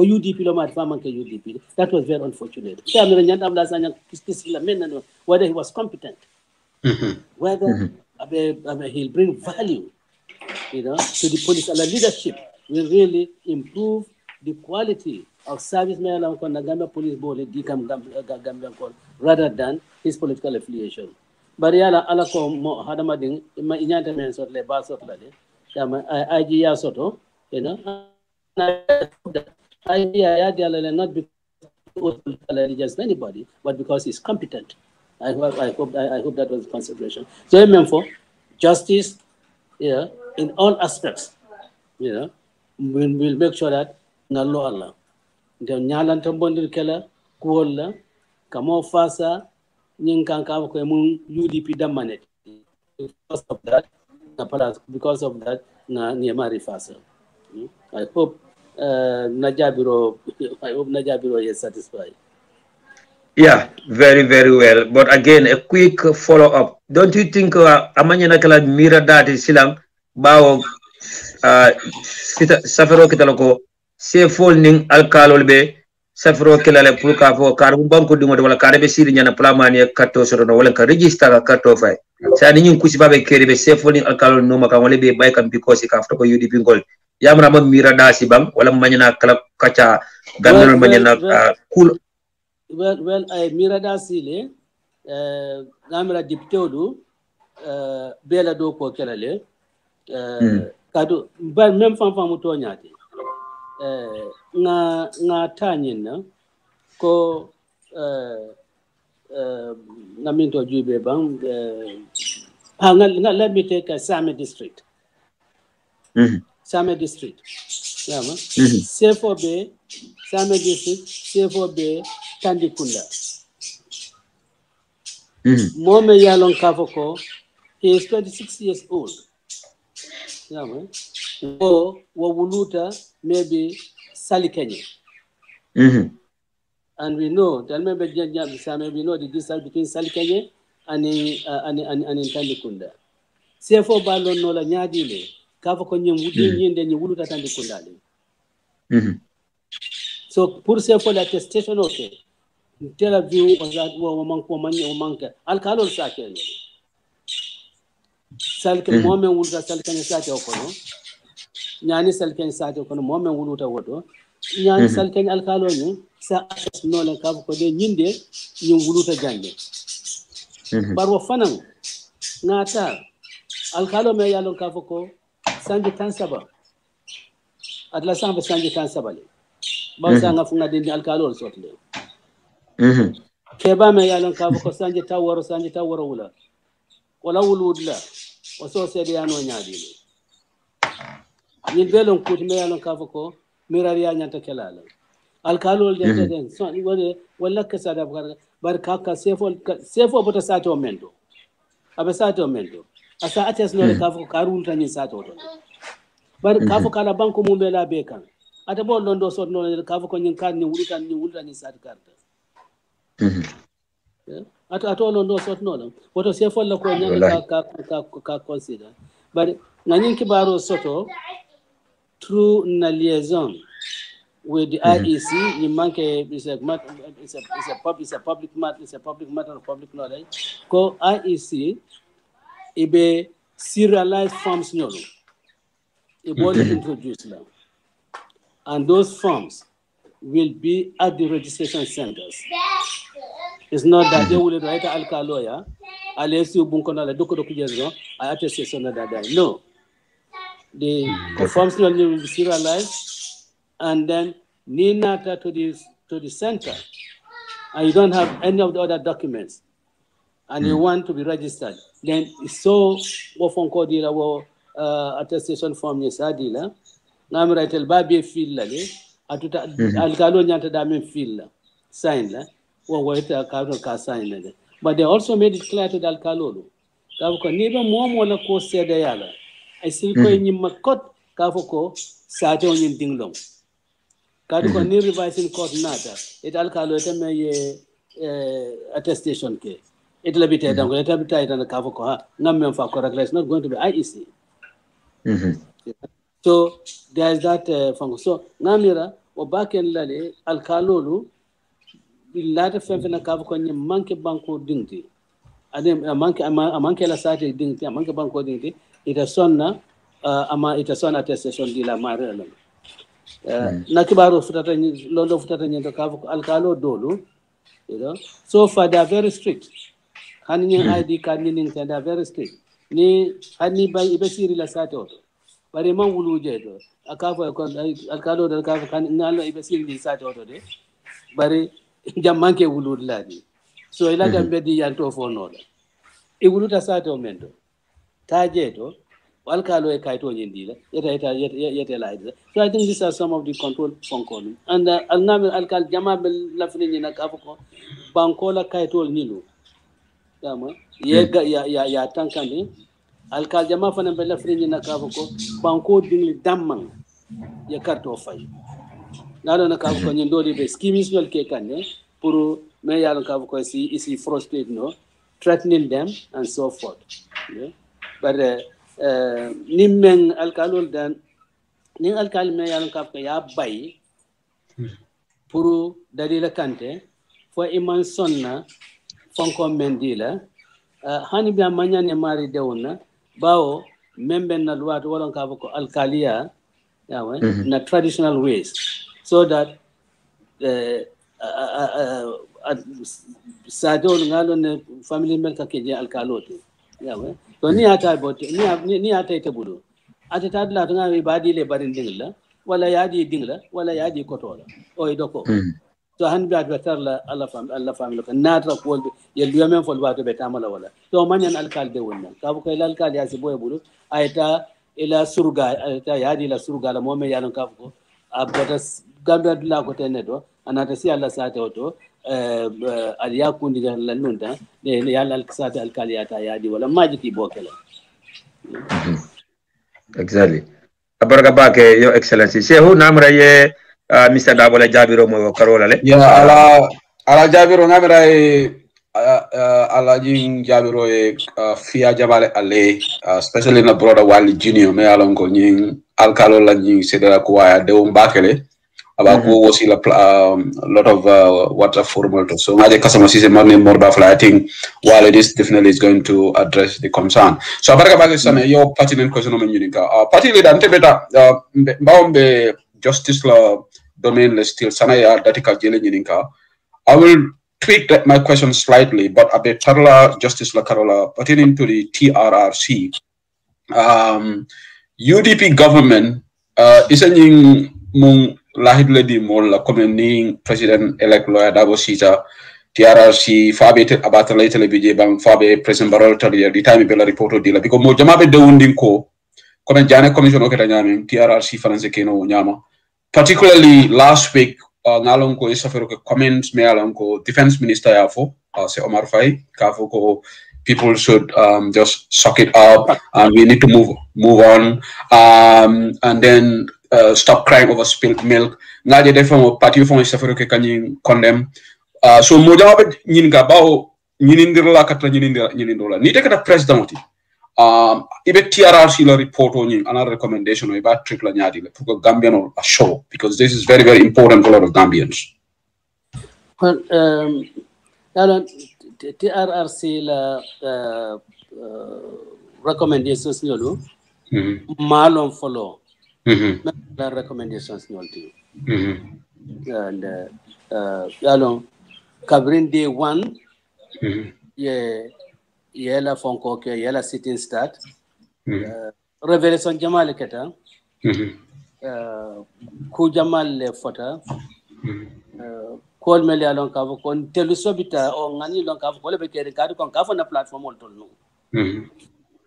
UDP, UDP. That was very unfortunate. Whether he was competent, whether he'll bring value, to the political leadership, will really improve the quality of service police board rather than his political affiliation. But yala ala ko mo hadamading ima inyanta men sot le basot la de IG soto, you know. IG not because just anybody, but because he's competent. I hope that was consideration. So I for justice, in all aspects, we'll make sure that nalo Allah. The nyalan tambondir kela kuola kamo fasa nyinkan ka ko mun UDP damanet. Because of that na niamari fasa. I hope Najabiro is satisfied. Yeah, very, very well. But again, a quick follow-up. Don't you think amanya nakala mira dati silang bawo safaro kitaloko sefol ning alkalol be safaro kilale pour ka fo karbu banko dingo wala karabe siri nyana plamani katto soto wala ka register ka katto fay sa ni nyum kusibabe kere be sefol ning alkalol no maka wala be bay kam because ka fto ko UDP ngol yamra ma mira dasi bang wala manyana kala kacha ganol manyana cool. Well, I mirada sile, namira diptodu, bela do ko kelale, kadu, but mem fam utonyati, na tanyin na, ko, naminto jube bang, let me take a Same district. Same district. Sefo Bay, Same district, Sefo Bay, Tandikunda. Mome Yalon Kavoko, he is 26 years old. Or Wawuluta, maybe Salikenya. And we know, we know the distance between Salikenya and Tandikunda. Sefo Balon Nola Nyadile. Kavoko nyende ni wuluta Tandikunda. So pour Sefo l'attestation, okay. Tell a view of that woman, alcohol sake. Salken moment will the Salken Sate Okono. Nyani Salken Sate Okono, moment will water. Nyani Salken alcohol, sa no like Kavoko de Yinde, you wuluta jande. But what fanang Nata alcohol me yalon Kavoko, Sanji Tansaba. At la Samba Sanji Tansabali. Bausanga funga din alcohol sotle. Keba me yalon Kavoko Sanji Tawara Wula. Wala Wuludla. Also said the ano nyadi. Nibelon put me yalon Kavoko, Miraria Nyanta Kelala. Alcohol den so wala kasada bar kaka sefo bota sato mendo. Abasato mendo. Asa ates no Kavoko Karun Tani Sato. But Kavoko la banco mumela bekan. At a board londo sort no Kavoko Nyan Wultan is at Carter. At all on those sort no. What was for the consider. But Naninki Baro Soto through na liaison with the IEC, the monkey is a public matter of public knowledge. Call IEC, ibe serialized forms nyolo. Ibe introduced them. And those forms will be at the registration centers. It's not that they will write an alcohol lawyer, unless you bunkona la doko jezo, I attestation that. No. The forms will be serialized, and then Ninata to the center, and you don't have any of the other documents, and you want to be registered. Then so often called the attestation form yes adila. Nam write baby fill lale, atuta alcohol nyanta damin fill sign la. But they also made it clear to the alcohol. Kavoko never more la ko said yala. I still go in Makot Kavoko Sato in Dinglong. Kaduko near revising court nata. It alcohol may attestation case. It'll be tight and let be tight on the Kavoko. Number for correct. It's not going to be IEC. So there is that function. So Namira or back in Lale alcohol. The latter femfena Kavoko monkey banco dignity. And a monkey la sati dignity, a monkey banco dignity, it a son it a son attestation de la Marella. Nakibaro Futatan, Londo Futatan, the Kavoko Alcalo Dolu, So far they are very strict. Handing ID card meaning they are very strict. Ni Hani by Ibesiri la Sato. bari man wulu jeto akafo ko alkalo dal kafo kan ngalo ibe sirri sa to de bari jammanke wulu ladi so ila gambe di yanto fo no e wulu ta sa to mendo ta jeto alkalo e kayto nyindila yeta laide. So I think these are some of the control function and alnam alkal jama bel lafni ni nakafo ko bankola kayto nilu yama ya tankani alkal jama fana bel lafni ni nakafo ko banko dingli damman ya karto fay nalo nakafo ko nyindoli be skimis nol ke kanne pour me yalo kafo ko si frustrate no threatening them and so forth, yeah? But nimmen alkalol dan nin alkal me yalon kaf ya bay pour dalila kante fo iman sonna fonko mendila hani bi amanya ne mari dewna bawo membe na luwat wolon kaf ko alkalia yawa na traditional ways so that sadol ngalo ne family men ka keje alkalote yawa to ni ata bote ni ata ite budu ata tadla to ngami badi le barin dingla wala yadi dingla wala yadi kotola o idoko to han bi adwatar la Allah family ko natra ko yel yomen fol wato be tamala wala to manyan alkal de wonna ka ko el alkal ya si boy budu ayta ila surga ayta yadi la surga la momen yalon ka ko abata gamba dula ko tenedo anata si Allah sa to aliya kundi la nunda ne yalla alkasata alkaliyata yadi wala majiki bokela. Exactly. Abarga bake your excellency shehu namra ye Mr. Darboe jabiro mo karola le ala jabiro ngamira ala jing jabiro fia jabale ale especially na brother Wali Junior me alon ko nying alkalo la nying sedera ko waya de mbakele about go was a lot of WhatsApp forum. So my customer system more I think while it is definitely is going to address the concern. So about your pertinent question on Unica. Particularly the Antebeta justice law domain still Sanaya Datica Jelen Unica. I will tweak my question slightly, but a bit Tarla Justice La Carola pertaining to the TRRC. UDP government isn't lahidle di mol la commending president elect lawyer Darboe Sita TRRC fabe abata la telebije bang fabe president barol tali di time be la report di la because mo jama be dewundin ko comme jane commission okata nyami TRRC France keno nyama particularly last week ngalon ko isafero ko comments me alon ko defense minister yafo c'est Omar Faye kafo ko people should just suck it up and we need to move on and then stop crying over spilled milk. Ngaje defo parti fon safero ke kanyi condemn. So mo jama be nyin ga bawo nyinindir la katra nyinindola. Ni take the president ibe TRRC la report on another recommendation o iba trick la nyadi le pour Gambian or a show because this is very very important for a lot of Gambians. Well, TRRC la recommendations nyolo malon follow the recommendations nyolti and yalon covering day 1 yela fonko ke yela sitting start revelation jamal keta ku jamal le fota call mele alon ka kon telu sobita o ngani lon ka ko le be kere ka kon ka fo na platform ol tolno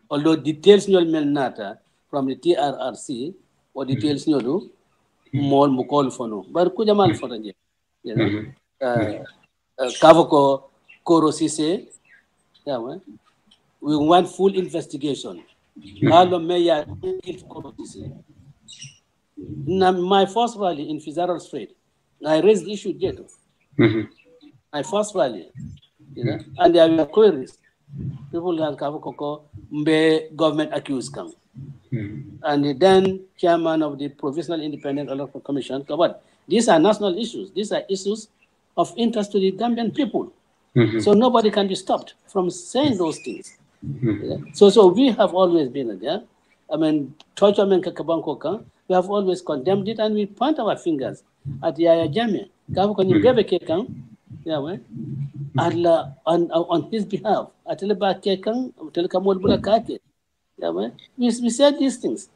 although details nyol mel nata from the TRRC or details nyolu mol mu call fono bar ku jamal fota je ka ko koro sise yeah, we want full investigation. My first rally in Fizarro Strait, I raised the issue yet. My first rally, and there were queries. People like Kavokoko, Mbe government accused come. And then chairman of the Provisional Independent Electoral Commission, these are national issues. These are issues of interest to the Gambian people. So nobody can be stopped from saying those things. So we have always been there. I mean, torture men kakabankoka, we have always condemned it and we point our fingers at Yaya Jammeh. On his behalf, we said these things.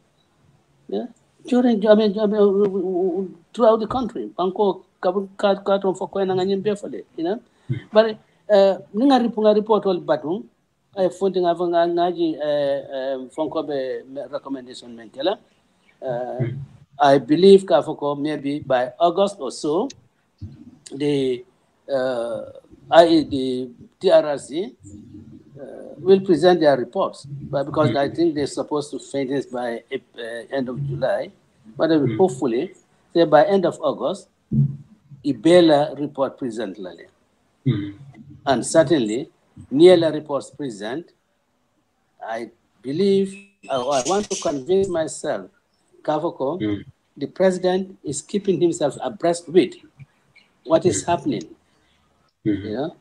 Yeah, during throughout the country, Banco Katon for coin and Befale, you know. But Ninga report all batum, I funding Avangaji Fonkobe recommendation Menkela. I believe Kafoko maybe by August or so, the the TRRC will present their reports, but because I think they're supposed to finish by end of July, but hopefully, say by end of August, Ibela report present Lale. And certainly, Niela reports present. I believe, I want to convince myself, Kavoko, the president is keeping himself abreast with what is happening. You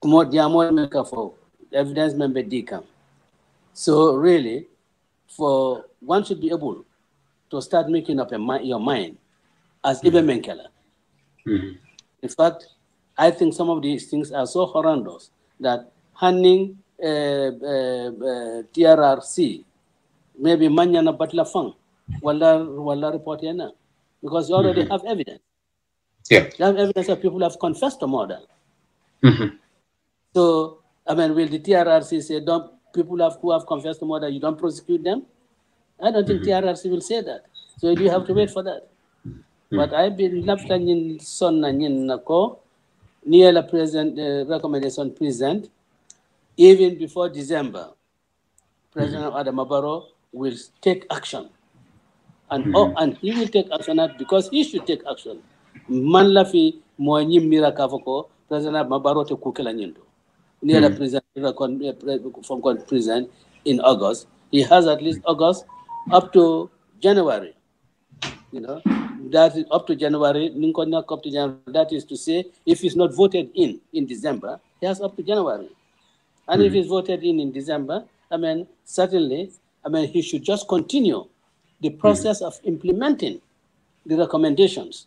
know, for evidence member decam. So really, for one should be able to start making up your mind as Ibe Menkela. In fact, I think some of these things are so horrendous that handing TRRC, maybe Manyana Batla Fang, Walla report yana, because you already have evidence. Yeah. You have evidence that people have confessed to murder. So, I mean, will the TRRC say, don't people who have confessed to murder, you don't prosecute them? I don't think TRRC will say that. So you have to wait for that. But I believe in son and nako near the present recommendation present, even before December, President Adam Barrow will take action. And he will take action because he should take action. Manlafi moanyi mira kavoko President Mabaro to kukela nyindo. Near the president from present in August. He has at least August up to January. You know, that is up to January, up to January. That is to say, if he's not voted in December, he has up to January. And if he's voted in December, I mean, certainly, I mean, he should just continue the process of implementing the recommendations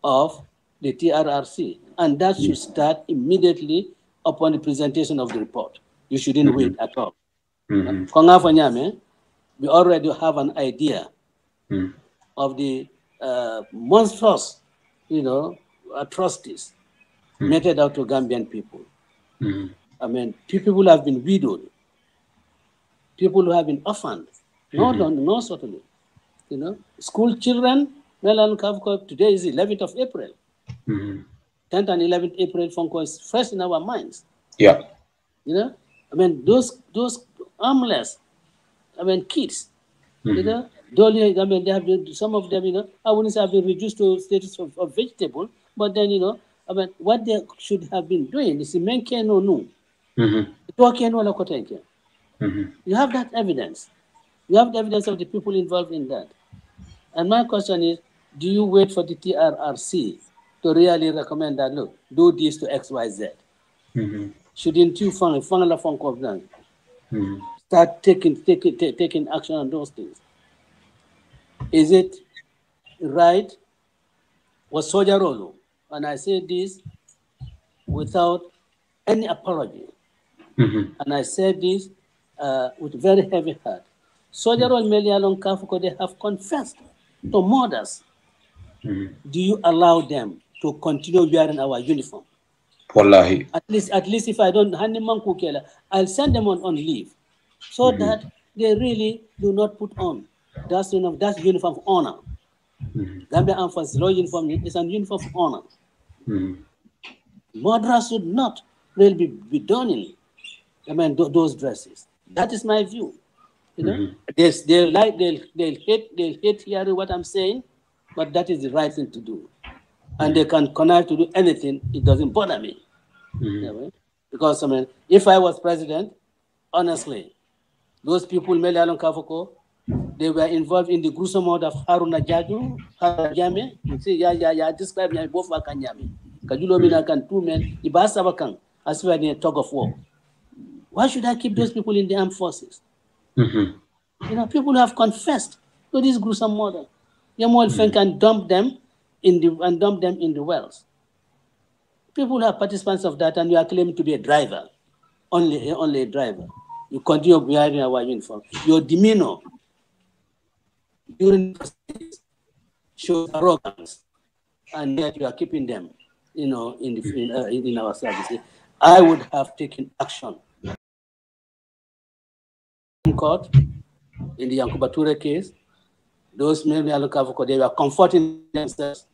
of the TRRC. And that should start immediately upon the presentation of the report. You shouldn't wait at all. We already have an idea of the monstrous, you know, atrocities meted out to Gambian people. I mean, people have been widowed. People who have been orphaned. No, certainly. You know, school children, today is 11th of April. 10th and 11th April phone call is fresh in our minds. Yeah. You know, I mean, those armless, I mean, kids, you know, I mean, they have been, some of them, you know, I wouldn't say have been reduced to status of vegetable, but then, you know, I mean, what they should have been doing is menke no no. You have that evidence. You have the evidence of the people involved in that. And my question is, do you wait for the TRRC to really recommend that, look, do this to XYZ? Shouldn't you start taking action on those things? Is it right? Was Soja Rolo? And I say this without any apology. And I say this with very heavy heart. Soja Rolo Melialon Kafuko, they have confessed to murders. Do you allow them to continue wearing our uniform? Wallahi. At least if I don't hand them on, I'll send them on leave, so that they really do not put on that uniform of honor. Gambia Armed Forces law uniform is an uniform of honor. Murderers should not really be donning, I mean, those dresses. That is my view. You know, they'll hate hearing what I'm saying, but that is the right thing to do. And they can connive to do anything, it doesn't bother me. Because, I mean, if I was president, honestly, those people, Melialon Kafoko, they were involved in the gruesome murder of Haruna Jaju, Haruna Jame. You see, describe me both Wakanyami. Kajulo Mina can 2 men, Ibasabakang, as we are in a tug of war. Why should I keep those people in the armed forces? You know, people have confessed to this gruesome murder. Yamuel Feng can dump them in the wells. People who are participants of that, and you are claiming to be a driver, only a driver. You continue wearing our uniform. Your demeanor during proceedings shows arrogance, and yet you are keeping them, you know, in our service. I would have taken action. In court, in the Yankubature case, those men they were comforting themselves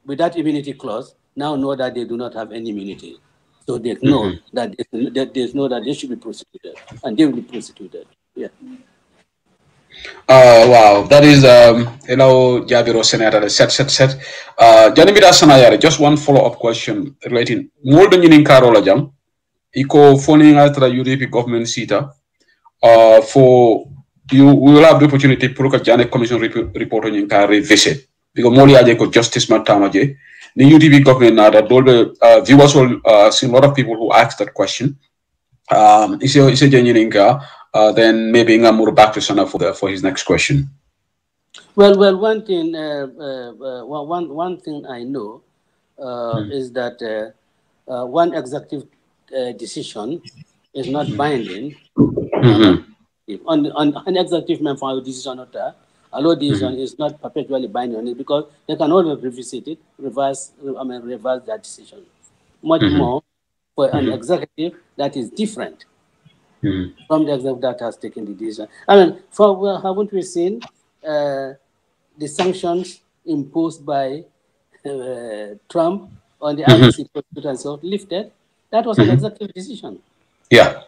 with that immunity clause. Now know that they do not have any immunity, so they know that they should be prosecuted, and they will be prosecuted. Yeah. Wow, that is hello Jabiro Senator set. Janimida Sanayare, just one follow-up question relating more than in Karola Jam, Eco phoning after the UDP government seater. For you, we will have the opportunity to look at Janet Commission report on your revisit because more like justice matamaje. The UDP government now that all the viewers will see a lot of people who ask that question. Is a genuine then maybe I'm more back to Sana for his next question. Well, one thing I know is that one executive decision is not binding on an executive member decision. Although decision is not perpetually binding on it because they can always revisit it, reverse that decision. Much more for an executive that is different from the executive that has taken the decision. I mean, haven't we seen the sanctions imposed by Trump on the ICC prosecutor and so lifted? That was an executive decision. Yeah,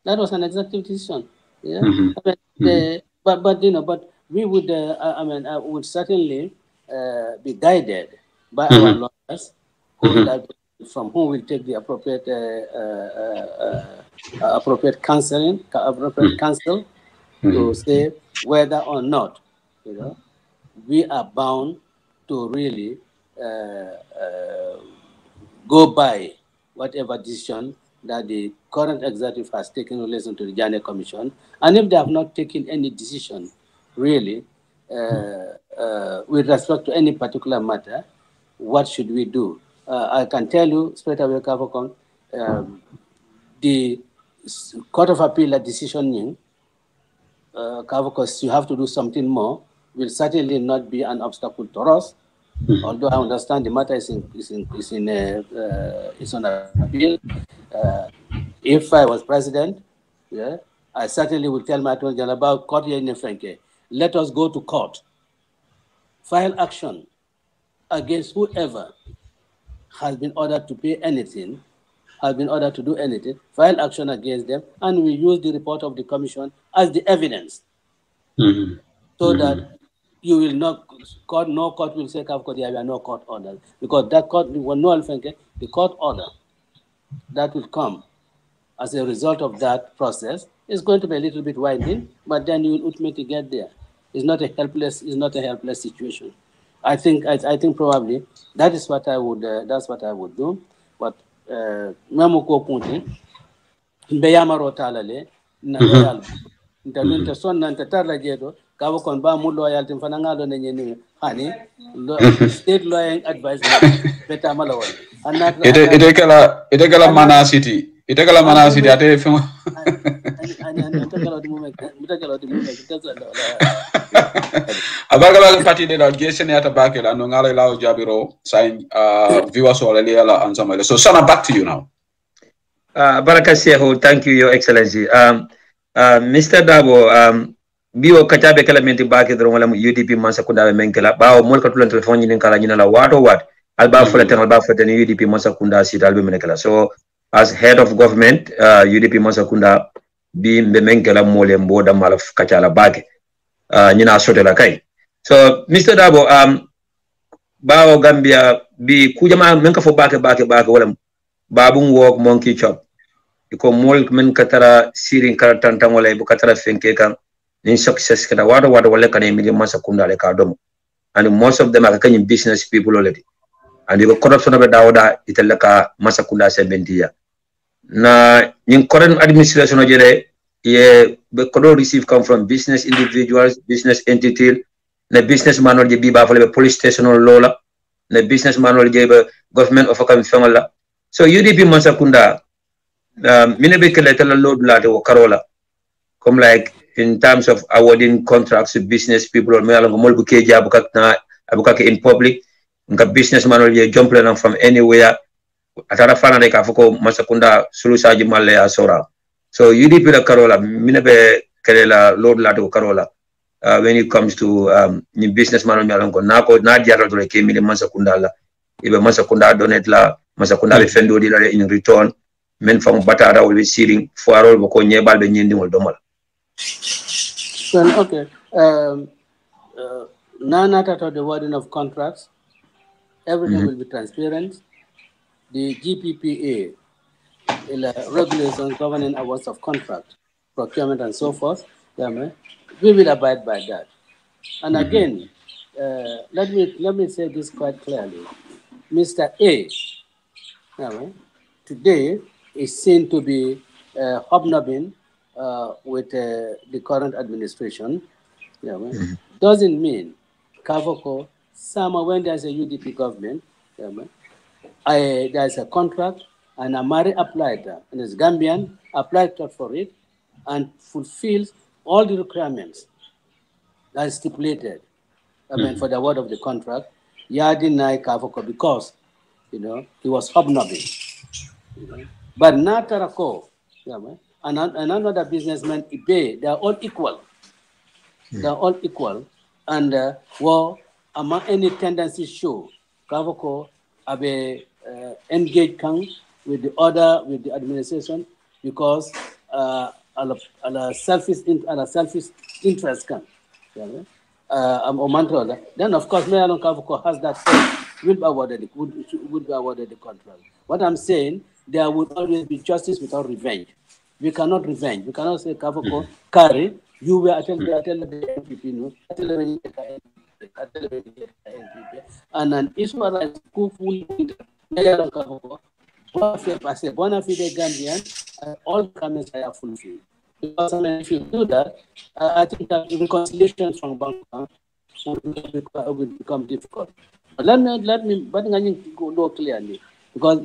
that was an executive decision. Yeah, but we would, I would certainly be guided by our lawyers, from whom we'll take the appropriate counsel to say whether or not, we are bound to really go by whatever decision that the current executive has taken in relation to the Janet Commission. And if they have not taken any decision, really, with respect to any particular matter, what should we do? I can tell you straight away, Kavokon, the Court of Appeal decision, Kavokos, you have to do something more, will certainly not be an obstacle to us. Although I understand the matter is on appeal. If I was president, I certainly would tell my attorney general about court here in Franke. Let us go to court, file action against whoever has been ordered to pay anything, has been ordered to do anything, file action against them, and we use the report of the commission as the evidence, so that you will not, no court will say, there are no court orders, because that court, the court order that will come as a result of that process is going to be a little bit winding, but then you will ultimately get there. It's not a helpless situation. I think probably that is what I would that's what I would do. But Mamuko Punti, Beyamaro Talale, Naloyal, Interminter Son Nantatarla Jedo, Kavokon Bamu loyal to Fanangalo Nenu, honey, state lawyering advice, Betamalo. Itegala Mana City. Itegala Mana City. Abagala party de la Jason at a back and Nongala Lao Jabiro sign viewers or Leala and somebody. So Sana, back to you now. Barakaseho, thank you, Your Excellency. Mr. Darboe, Bio Katabe Calamenti back at the UDP Masakunda Menkela, Bao Molkatulan telephone in Kalanina, what? Alba for the UDP Masakunda Sit Albumenekala. So, as head of government, UDP Masakunda being the Menkela Mole and Boda Malaf Kachala Bag, Nina Sotela Kai. So, Mr. Darboe, Bao Gambia be Kujama Menka for back, Babung walk monkey chop. Because Molk Men Katara Sirin Karatantangole, Bukatara Fenkeka, in success, what Walekan Media Masakunda Lekadom. And most of them are Kenyan business people already. And the corruption of Dauda, Italaka, Masakunda Sebentia. Na in current administration, ye could receive come from business individuals, business entity, the business manual Biba for the police station or Lola, the business manual gave a government of a family. So UDP Masakunda, Minabeka letter load latte or Carola, come like in terms of awarding contracts to business people or in public. Businessman will jump from anywhere. Atara fana de ka foko masakunda sulusaji malle asora. So UDP la Karola, minebe kelela Lord Lato Karola. When it comes to new businessman mialango nako na diara dole ke mili masakunda la. Ibe masakunda donate la masakunda be fendo di la in return. Men from Batara will be sealing for all boko nyebal be nyindi wol domal. Well, okay. None at the wording of contracts. Everything will be transparent. The GPPA, regulations governing awards of contract, procurement, and so forth, we will abide by that. And again, let me say this quite clearly. Mr. A, today is seen to be hobnobbing with the current administration. Doesn't mean Kavoko, when there's a UDP government, there's a contract, and Amari applied that, and as Gambian applied for it, and fulfills all the requirements that is stipulated. For the word of the contract, Yadinai Kavoko, because he was hobnobbing. But not Tarako, and another businessman, Ibe, they are all equal. They are all equal, and among any tendencies show, Kavoko abe engaged with the administration because a selfish interest can. Then of course, Mayor Kavoko has that will be awarded the contract. What I'm saying, there would always be justice without revenge. We cannot revenge. We cannot say Kavoko carry. You were attending the NPP, and an issue like school as a bona fide Gambian, all comments are fulfilled. Because if you do that, I think that reconciliation from Bangkok will become difficult. But let me go clearly, because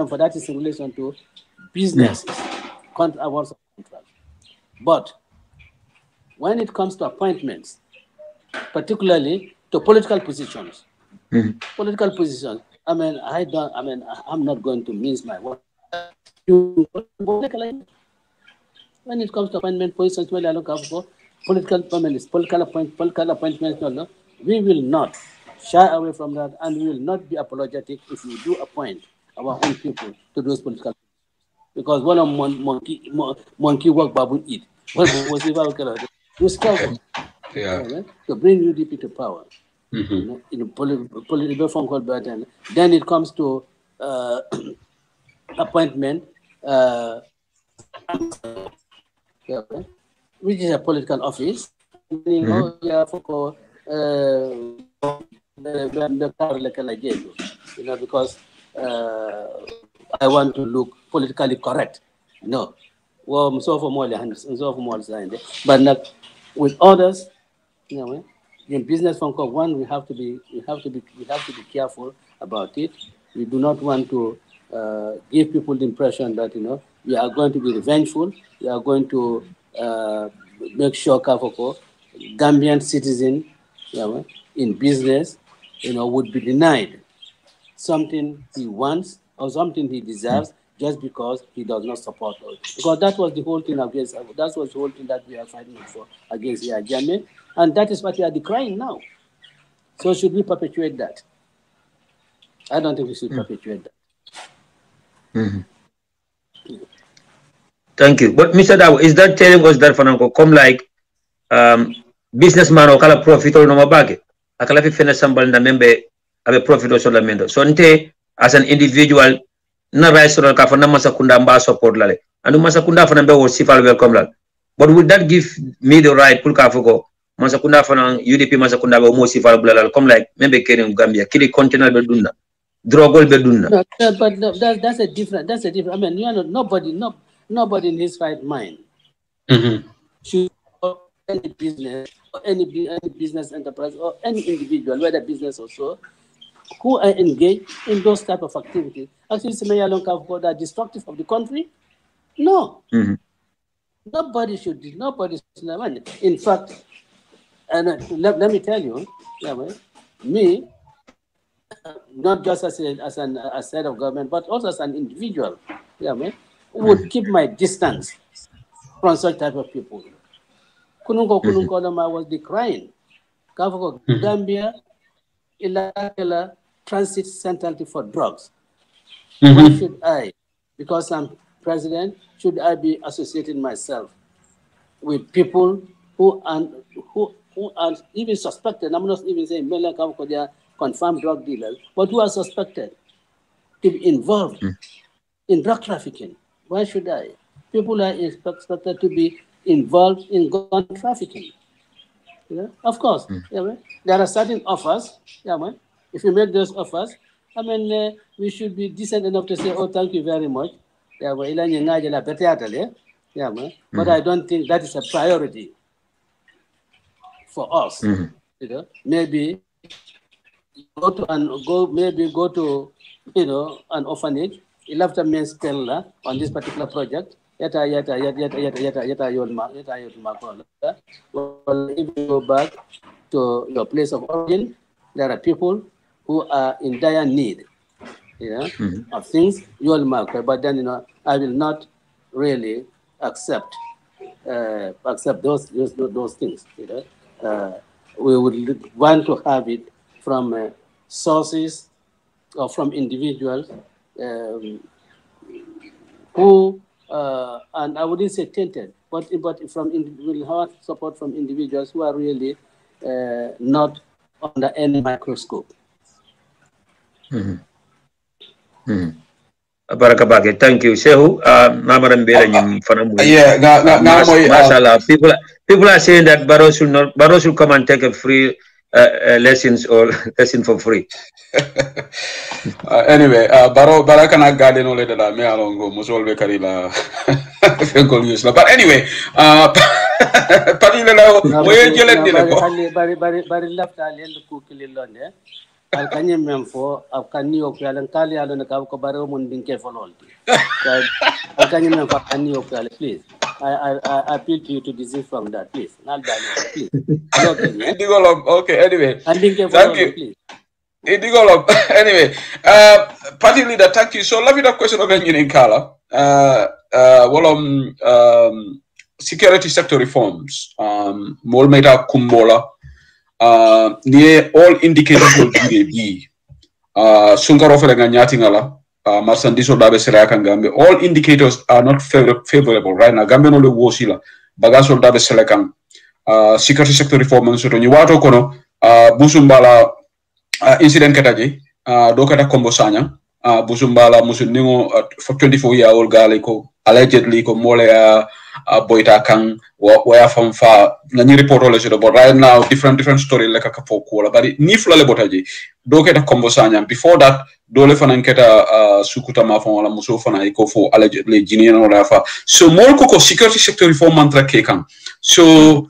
for that is in relation to business, awards of contract. But when it comes to appointments, particularly to political positions, I'm not going to mince my words. When it comes to appointment positions, when I look up for political appointments, we will not shy away from that, and we will not be apologetic if we do appoint our own people to those political positions. Because one of monkey work babu eat. You struggle to bring UDP to power. In a political phone call button. Then it comes to appointment, which is a political office. Because I want to look politically correct. No. Well, but not with others, in business phone call, one, we have to be careful about it. We do not want to give people the impression that we are going to be revengeful. We are going to make sure Kavoko, Gambian citizen, in business, would be denied something he wants or something he deserves just because he does not support us. Because that was the whole thing that we are fighting for against Yajame. And that is what we are decrying now. So should we perpetuate that? I don't think we should perpetuate that. Thank you. But Mr. Darboe, is that telling us that Fananko come like businessman or kala profit or no mabage? Akala fi fena sambal na membe abe profit or solamendo. So nte as an individual na rice or ka fana masakunda mba support lale. Anu masakunda fana be wo sifal welcome lale. But would that give me the right pour ka foko masakunda fana UDP masakunda be mo sifal bulala come like membe kene Gambia kili container be dunna. Drogol be dunna. No, but that's a different. I mean, nobody in his right mind should any business or any business enterprise or any individual, whether business or so, who are engaged in those type of activities. Actually, that are destructive of the country. No. No, Nobody should. In fact, and let me tell you, me, not just as head of government, but also as an individual, would keep my distance from such type of people. Kununko was decrying. Gambia illa transit center for drugs. Why should I, because I'm president, should I be associating myself with people who are even suspected? I'm not even saying they are confirmed drug dealers, but who are suspected to be involved in drug trafficking. Why should I? People are expected to be involved in gun trafficking. Of course, there are certain offers. If you make those offers, we should be decent enough to say, "Oh, thank you very much." But I don't think that is a priority for us. Maybe go to an orphanage. You'll have to spend on this particular project. Well, if you go back to your place of origin, there are people who are in dire need, of things you will mark. But then, I will not really accept those things. We would want to have it from sources or from individuals who. And I wouldn't say tainted, but we'll have support from individuals who are really not under any microscope. Barakabake, thank you, Shehu. Mashallah. People are saying that Barrow should come and take a free lessons or lesson for free. Anyway, Barakana garden ole da me alongo musolve karila fenkol yusla. But anyway, padile la moye jelen dile ko. Bari lafta lelu kukili londe. Al kanye memfo ab kanio kyalan kali alon ka ko Barrow mun dinke fololti. Al kanye memfo kanio kyale, please. I appeal to you to desist from that, please. Not that, please. Okay, anyway. Thank you. Please. Anyway, party leader, thank you. So, love you that question of in Kala. Security sector reforms. Molmeta Kumbola. Near all indicators will be Sunkarofelanga Nyatingala. Marsandiso Dabe Selakan Gambe. All indicators are not favorable right now. Gambe no le wosila. Bagaso Dabe Selakan. Security sector reforms. So, you wato kono. Busumbala. Incident kataji dokata kombo sanya busumbala musuningo for 24-year-old girl ko allegedly ko mole boyta kan where from far nani report ole so but right now different story like a kapo ko but ni flale botaji dokata kombo sanya before that dole fanan keta sukuta ma fon wala muso fana ko fo allegedly jini no rafa so more ko security sector reform mantra ke kan so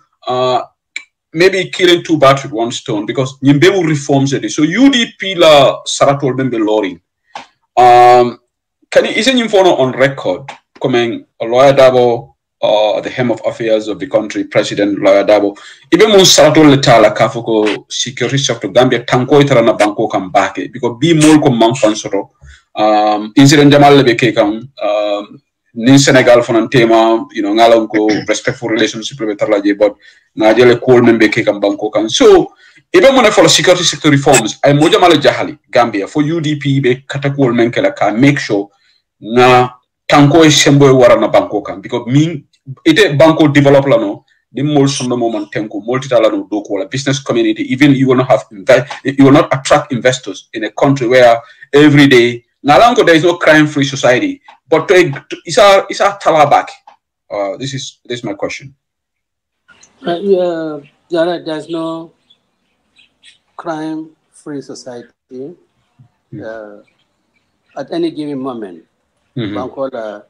maybe killing two birds with one stone because Nimbeu reforms it. So UDP la Saratol Bembe Lori. Can you isn't inform on record coming a lawyer Darboe the hem of affairs of the country, President Lawyer Darboe. Even when Saratol letala kafuko security sector Gambia tanko itarana banko kam bake because be more kom manfansoro incident jamal lebe kekam nin Senegal fonan tema ngalam ko respectful relationship with tarlaje but najele cool membe ke kam banko kan so even when for security sector reforms ay moja mala jahali Gambia for UDP be katakol menkela ka make sure na tanko e semboy warana banko kan because min ite banko develop la no the more some moment tenko multitala no do ko business community even you will not have you will not attract investors in a country where every day nalanko there is no crime free society but is our talabak this is my question. There's no crime free society at any given moment. Bankola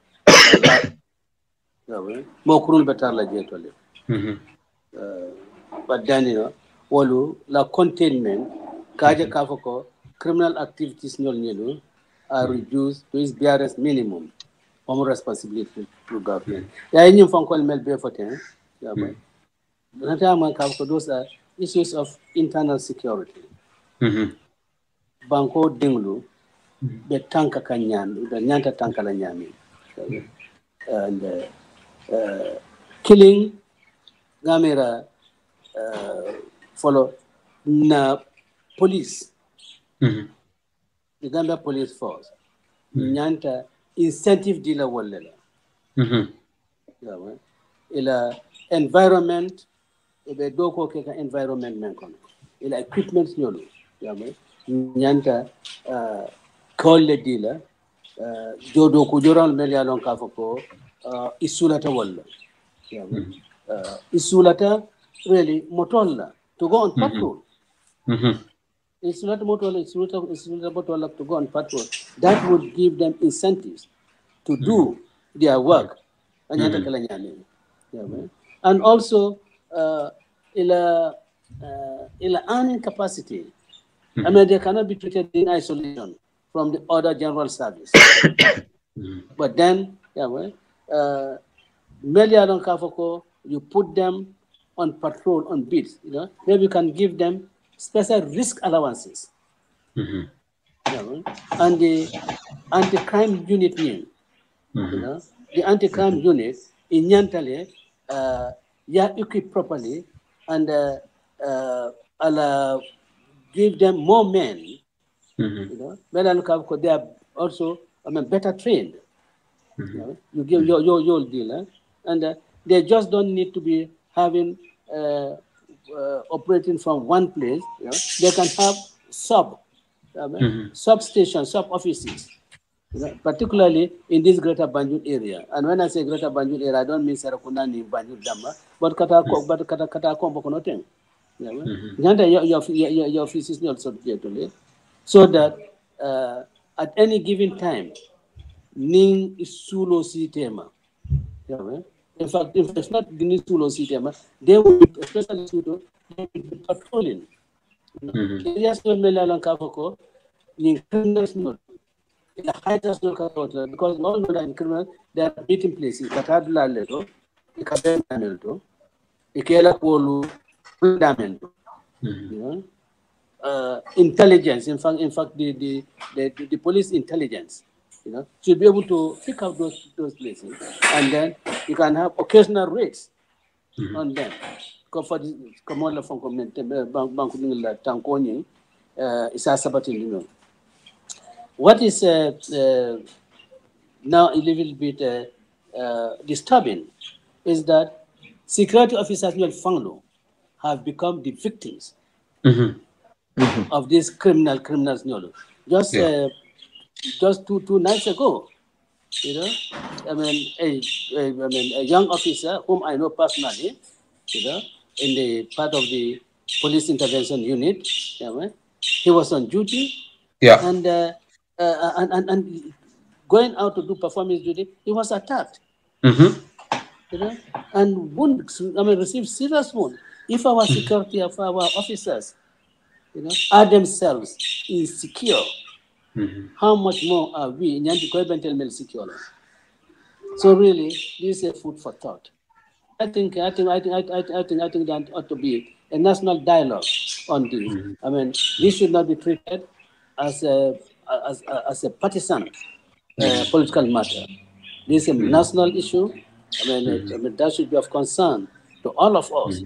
mokurun betar la jetole. But then wolu la containment kaje kafoko criminal activities are reduced to its barest minimum. Home responsibility to government. Yeah, you from call mel be for ten. Yeah, but those are issues of internal security. Banko dinglu be tanka kanyami, the nyanta tanka la nyami. And killing gamera follow na police. The Gambia police force. Nyanta incentive dealer wallela. Ila environment ebe doko keka environment menkon. Ila equipment nyolo. Nyanta call the dealer jodo ko joral mel ya lon ka foko isulata walla. Isulata really motolla to go on patrol. It's not motor, it's not motor to go on patrol. That would give them incentives to do their work. And also, ila earning capacity. I mean, they cannot be treated in isolation from the other general service. But then, you put them on patrol, on beats. Maybe you can give them special risk allowances. And the anti-crime unit, the anti-crime unit in Nyantale, equipped properly and give them more men. They are also better trained. You give your dealer, and they just don't need to be having operating from one place. They can have substations, sub offices, particularly in this Greater Banjul area. And when I say Greater Banjul area, I don't mean Sarakuna ni Banjul Dama, but Kata Kombo Konoten. Your offices also to so that at any given time, Ning is Sulo Sitema. In fact, if it's not Ning Sulo Sitema, they will be, especially Sulo, they will be patrolling. Areas where Melalan Kavoko, Ning criminals not. In the highest local because all the criminals, they are meeting places. Katadla Leto, Ikabel Ikela Polu, Fundamento. Intelligence, in fact, the police intelligence, should be able to pick out those places, and then you can have occasional raids on them. For the Kamola from Bankuning Tankoni, is a sabatin. What is now a little bit disturbing is that security officers in Fanglo have become the victims of these criminals. Just two nights ago, a young officer whom I know personally, in the part of the police intervention unit, he was on duty, and going out to do performance duty, he was attacked, and received serious wounds. If our security of our officers, are themselves insecure, how much more are we in secure? So really, this is a food for thought. I think that ought to be a national dialogue on this. This should not be treated as a partisan political matter. This is a national issue. That should be of concern to all of us.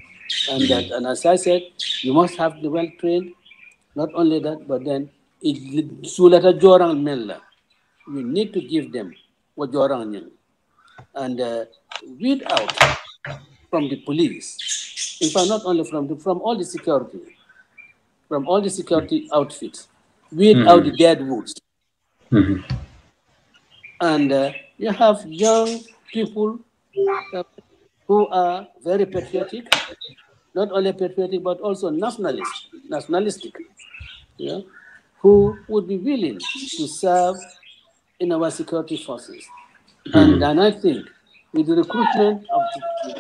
And as I said, you must have the well-trained. Not only that, but then you need to give them what jorang and weed out from the police. In fact, not only from all the security outfits, weed out the dead woods. And you have young people who are very patriotic, not only patriotic but also nationalistic, who would be willing to serve in our security forces. And I think with the recruitment of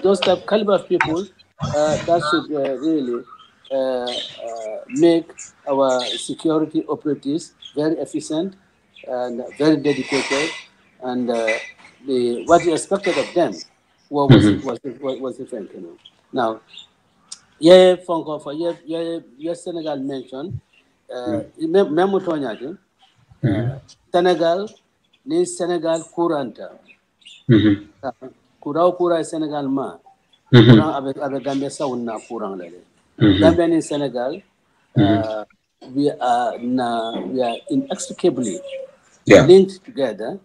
those type caliber of people, that should really make our security operatives very efficient and very dedicated, and what you expected of them was different, you know. Now, yeah, Fonko for yeah, Senegal mentioned. Memo Tonyaji, Senegal ni Senegal kuranta. Kurau kura Senegal ma. Kurang abe Gambia sauna kurang lele. Gambia in Senegal, we are inextricably linked together,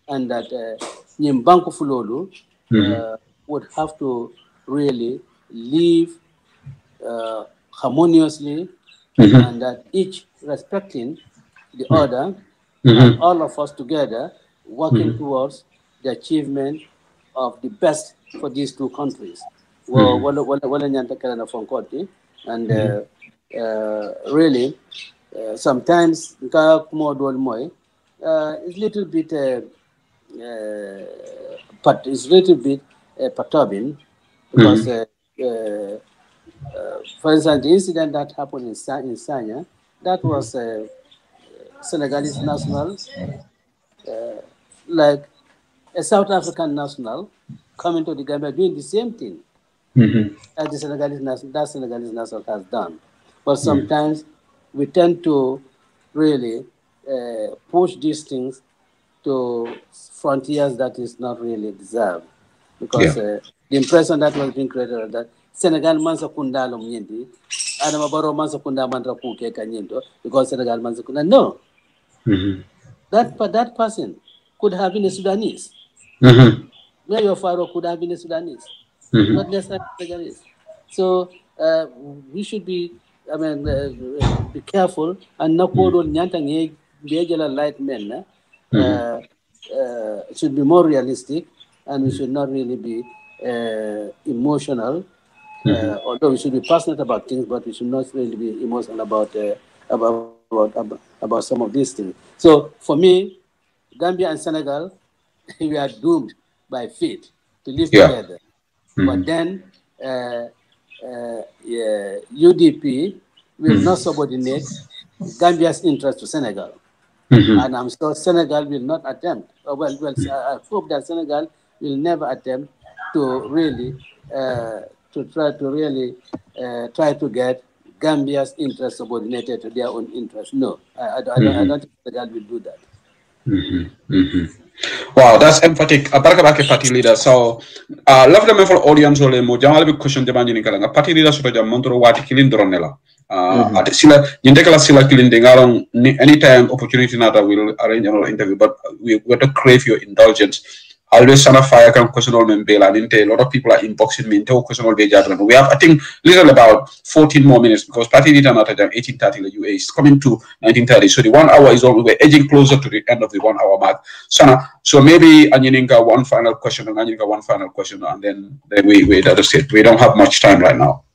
and that Nyimbanku Fulolu would have to really live harmoniously, and that each respecting the other, and all of us together working towards the achievement of the best for these two countries. And really, sometimes it's a little bit perturbing, because for instance, the incident that happened in Sanya, that was Senegalese national, like a South African national coming to the Gambia doing the same thing as the Senegalese national has done. But sometimes we tend to really push these things to frontiers that is not really deserved, because the impression that was being created was that Senegal mansa kunda lo myendi, Adama Barrow mansa kunda mantra kuke kanyendo, because Senegal mansa kunda. No, that person could have been a Sudanese. Mayor Faro could have been a Sudanese, not necessarily Senegalese. So we should be, be careful and not go on nyantang light men. Should be more realistic, and we should not really be emotional. Although we should be passionate about things, but we should not really be emotional about some of these things. So for me, Gambia and Senegal, we are doomed by fate to live together. But then UDP will not subordinate Gambia's interest to Senegal. And I'm sure Senegal will not attempt, I hope that Senegal will never attempt to really try to get Gambia's interest subordinated to their own interest. No, I don't think Senegal will do that. Wow, that's emphatic. Barakabake party leader. So, love them for audience. Ole mo jamal bi question demandi ni kala. Party leader soto jam montoro wati kilin dronela. At sila yindekala sila kilin dengalong anytime opportunity nata will arrange another interview. But we got to crave your indulgence. Always sana fire can question all membela. A lot of people are inboxing me. We have, I think, little about 14 more minutes, because party leader nata jam 18:30 the UA is coming to 19:30. So the 1 hour is all, we're edging closer to the end of the 1 hour mark. Sana, so maybe Anyininka one final question, and then we that's it. We don't have much time right now.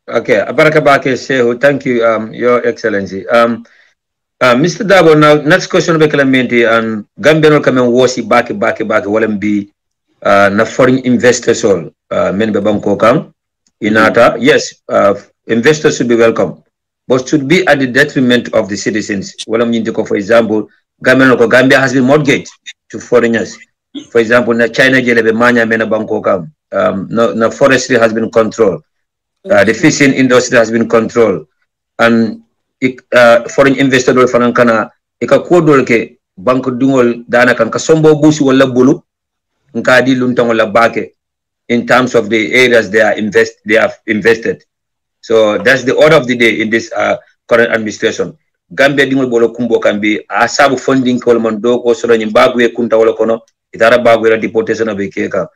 Okay, Abarakabake Shehu, thank you, Your Excellency. Mr. Darboe, now next question be Clementi and Gambia no come wosi back walem be na foreign investors all men be banko kam inata. Yes, investors should be welcome, but should be at the detriment of the citizens. For example, Gambia has been mortgaged to foreigners. For example, na China jelebe manya mena banko kam. Na forestry has been controlled. The fishing industry has been controlled, and foreign investor dol fanan kana ika kodol ke bank dungol dana kan ka sombo busi wala bulu nka di lunta wala bake in terms of the areas they have invested. So that's the order of the day in this current administration. Gambia dingol bolo kumbo kan bi asabu funding ko man do ko so ni bagwe kunta wala kono itara bagwe la deportation of keka.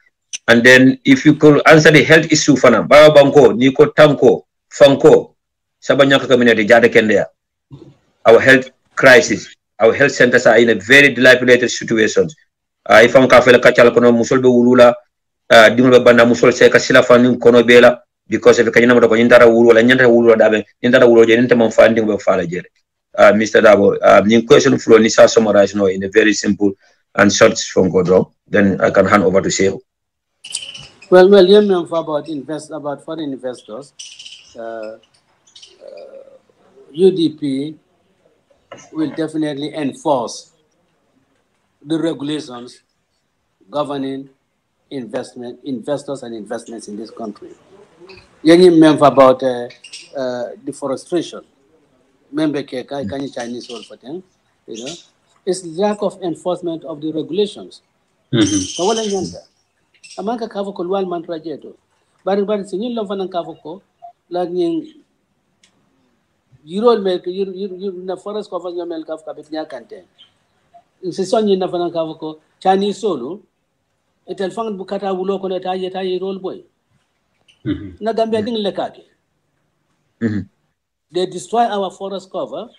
And then if you could answer the health issue fana ba banko ni ko tanko fanko sabanyaka community jada kendea. Our health crisis, our health centers are in a very dilapidated situation. If I'm kafela kachala kono musol be wulula dimba banda musol seka sila fani kono bela, because if kanyina mata ko nyindara wulu wala nyanta wulu dabe nyindara wulu je ninte man funding be fala jere. Mr. Darboe, the question flow ni sa summarize no in a very simple and short from Godro. Then I can hand over to Shehu. Well, you know about foreign investors. UDP will definitely enforce the regulations governing investors and investments in this country. You remember about deforestation. Remember Chinese word for them, you know, it's lack of enforcement of the regulations. So what is Amaka kavo ko lual mantra jeto. Bari sinyin lo fanan kavo ko lag ning yiro mel you na forest cover your mel kavo kabit nya kante. Insison yin na fanan kavo ko Chinese solo etel fang bukata wulo ko ta ye role boy. Na Gambia ding lekake. They destroy our forest cover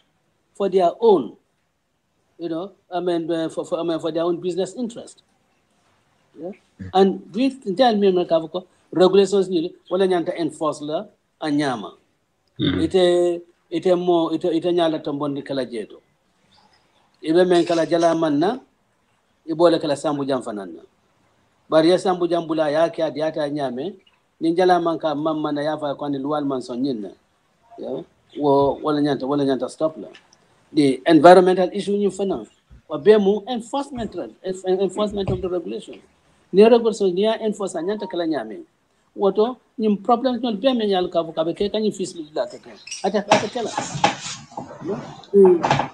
for their own, you know, for their own business interest. Yeah? And we tell me regulations ni wala nyanta enforce la anyama. Ite nyala tombondi kala jeto. Ibe men kala jala manna ibole kala sambu jam fanana. Bari ya sambu jam bula yake adiata nyame ni jala manka mamma na yafa kwani lual man sonyina. Yeah? Wala nyanta stop la. The environmental issue ni fana wa bemu enforcement of the regulation. Ni regulation ni enforce nyanta kala nyame. Woto ni problem no bemu nyal ka buka be ka ni fisli la ka. Ata kala.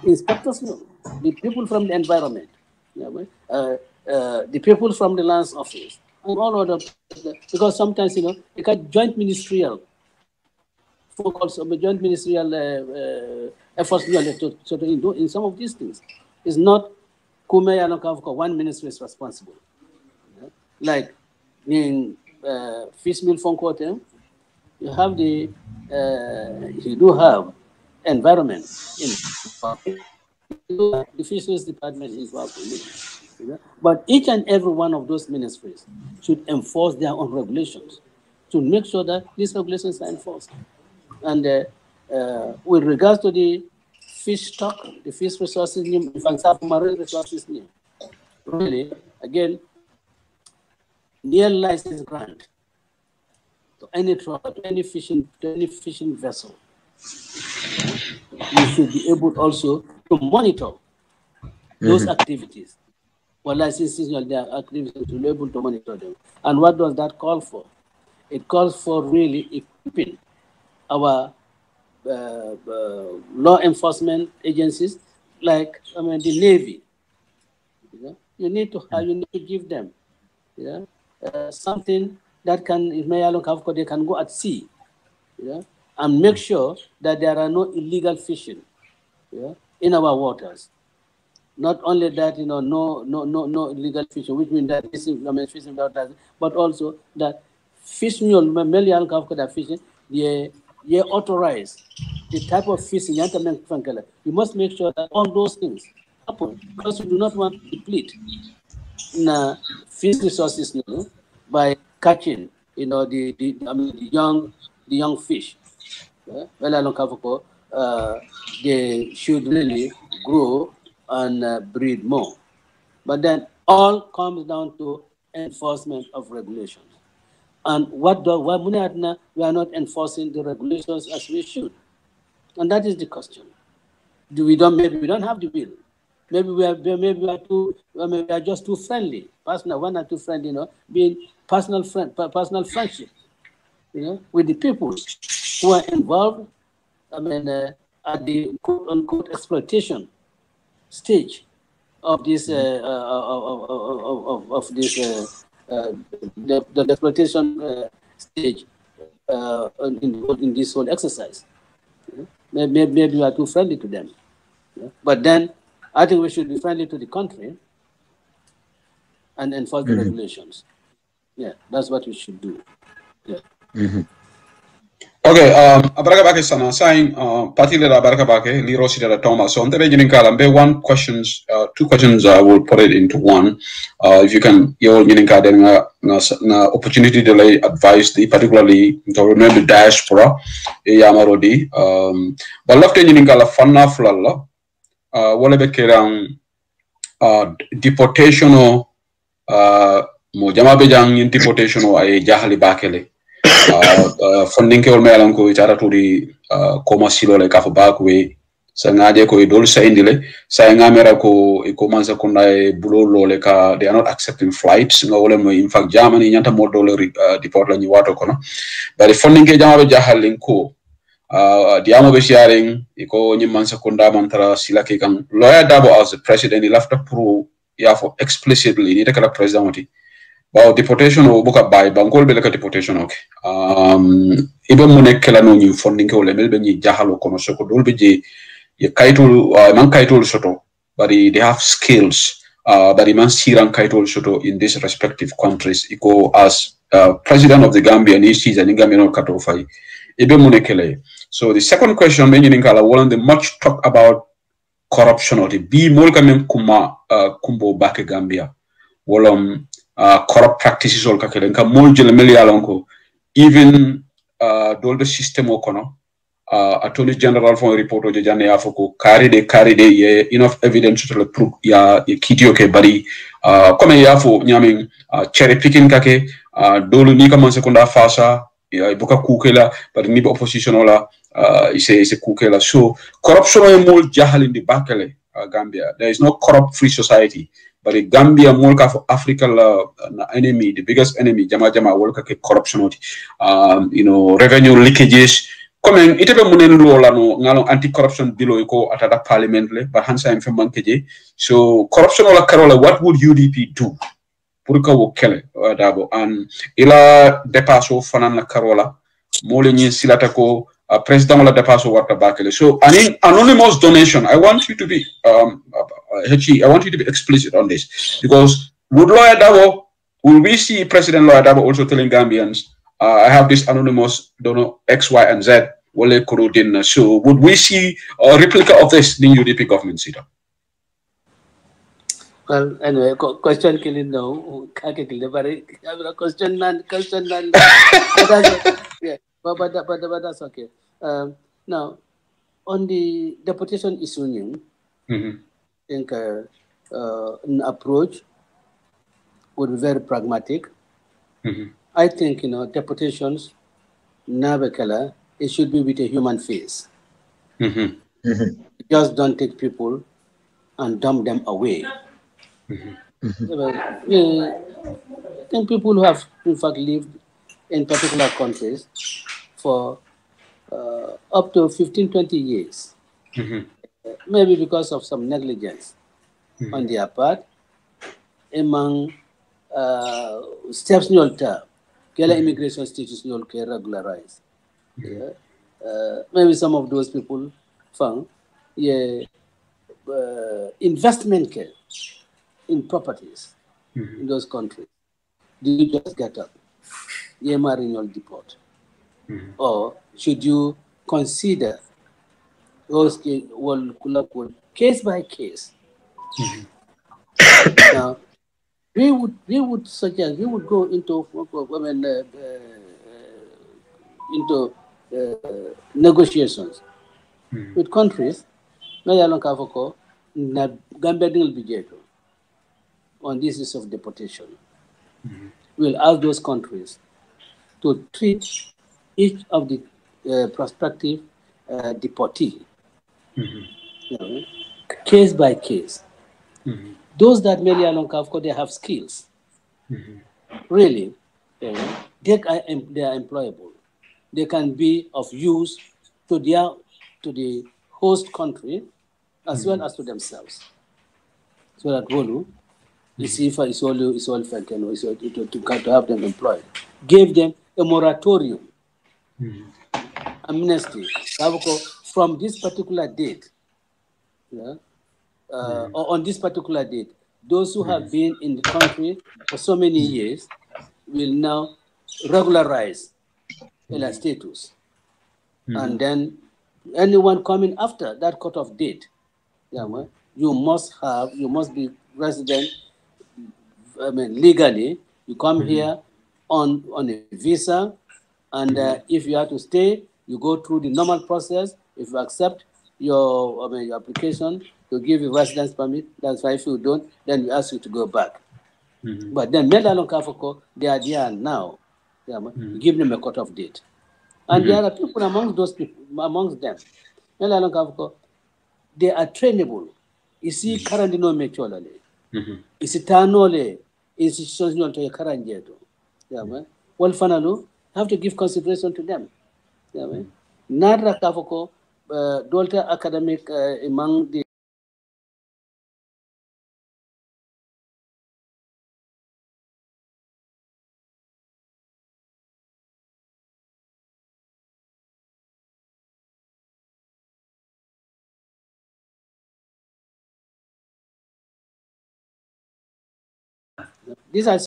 Inspectors no. The people from the environment. The people from the lands office and all other, because sometimes you know it got joint ministerial focus on the joint ministerial efforts to in some of these things. It's not Kumeya Nokavko, one ministry is responsible. Like in fish meal phone quarter, you have you do have environment in the fisheries department involved in it. But each and every one of those ministries should enforce their own regulations to make sure that these regulations are enforced. And with regards to the fish stock, the fish resources, marine resources, really, again, near license grant to any trawler, to any fishing vessel, you should be able also to monitor those activities. Well, licenses their activities to be able to monitor them. And what does that call for? It calls for really equipping our law enforcement agencies, like the Navy. You need to give them something that can, if they can go at sea, and make sure that there are no illegal fishing in our waters. Not only that, no illegal fishing, which means that fishing without license, but also that fishing, fishing, they authorize the type of fishing. You must make sure that all those things happen, because you do not want to deplete fish resources by catching the young fish. They should really grow and breed more. But then all comes down to enforcement of regulations. And we are not enforcing the regulations as we should. And that is the question. Maybe we don't have the will. Maybe we are just too friendly. One or too friendly, being personal friendship, with the people who are involved, at the quote-unquote exploitation stage of this the exploitation stage in this whole exercise. Maybe we are too friendly to them. But then I think we should be friendly to the country and enforce the regulations. Yeah, that's what we should do. Yeah. Okay, abaraka bake sana sign party leader abaraka bake Liro Sidera Thomas. So one questions, two questions I will put it into one. If you can your na opportunity to lay advice the particularly to remember the diaspora yamarodi but left nyinkala fanna flalla wala be kerang deportation mo jama be jang deportation ay jahali bakele funding ke ol melan ko itara to di koma silo le kafa back way sa ngaje ko idol sa indile sa ngamera ko e commence ko na bulo lole ka they are not accepting flights nga wala mo in fact Germany nyanta mo dollar deport la ni wato kono bari funding ke jamabe jahalin ko diamo be sharing iko nyimman sekunda mantara silake kan lawyer Darboe as the president he left pro ya for explicitly ni kala president wati ba deportation o buka bay bankol be la deportation okay ibe mo nek la no ni funding ko le melbe ni jahalo kono soko dolbe je ye kaitul man kaitul soto bari they have skills bari man siran kaitul soto in these respective countries iko as president of the Gambia ni season ni Gambia no kato fay ibe mo nek le. So the second question, meaning kala one the much talk about corruption or the be more kamen kuma kumbo back Gambia. Wolom corrupt practices all kakele nka mol jele meli alonko even dol the system okono attorney general for report oje jane afoko carry de ye enough evidence to prove ya kitio ke bari comme yafo nyame cherry picking kake dolu ni kama sekunda fasa ya buka kukela but ni opposition ola ise kukela so corruption e mol jahal in the bakale Gambia there is no corrupt free society but the Gambia mol ka for Africa enemy the biggest enemy jama wol ka ke corruption you know revenue leakages comme itebe munen lola no ngalo anti corruption bilo ko atada parliament le but hansa en femman keje so corruption wala karola what would UDP do pour ka wo kele Darboe and ila depasso fanan la karola mole ni silata ko president wala depasso warta bakele so an anonymous donation I want you to be H.E I want you to be explicit on this because would lawyer Darboe will we see President lawyer Darboe also telling Gambians I have this anonymous donor X, Y, and Z. So would we see a replica of this in the UDP government, Sita? Well, anyway, question killing no, question none. Yeah, but that's okay. Now, on the deportation issue, I think an approach would be very pragmatic. I think, deportations, Nabekala, it should be with a human face. Just don't take people and dump them away. I think people who have, in fact, lived in particular countries for up to 15, 20 years, maybe because of some negligence on their part, among steps in your term. Kela immigration status you can regularize. Maybe some of those people found investment in properties in those countries. Do you just get up? Marine deport. Or should you consider those case by case? Now, we would suggest we would go into negotiations with countries on this issue of deportation. We'll ask those countries to treat each of the prospective deportee case by case. Those that merely along they have skills. Really, they are employable. They can be of use to the host country as well as to themselves. So that Wolu, you see, if it's all to have them employed, gave them a moratorium, amnesty, from this particular date. Or on this particular date, those who have been in the country for so many years will now regularize their status. And then anyone coming after that cutoff date, you must be resident, legally. You come here on a visa, and if you have to stay, you go through the normal process. If you accept your application to give you residence permit, that's why. If you don't, then we ask you to go back. But then Medalon Kafoko, they are there now. You give them a cutoff date. And there are people amongst those people, amongst them. Medalon Kafoko, they are trainable. Isi karandino me cholale. Isi tanole institutions non to karanjeto. Yeah, man. Well, fanalo have to give consideration to them. Yeah, man. Nara kafoko dolta academic among the these are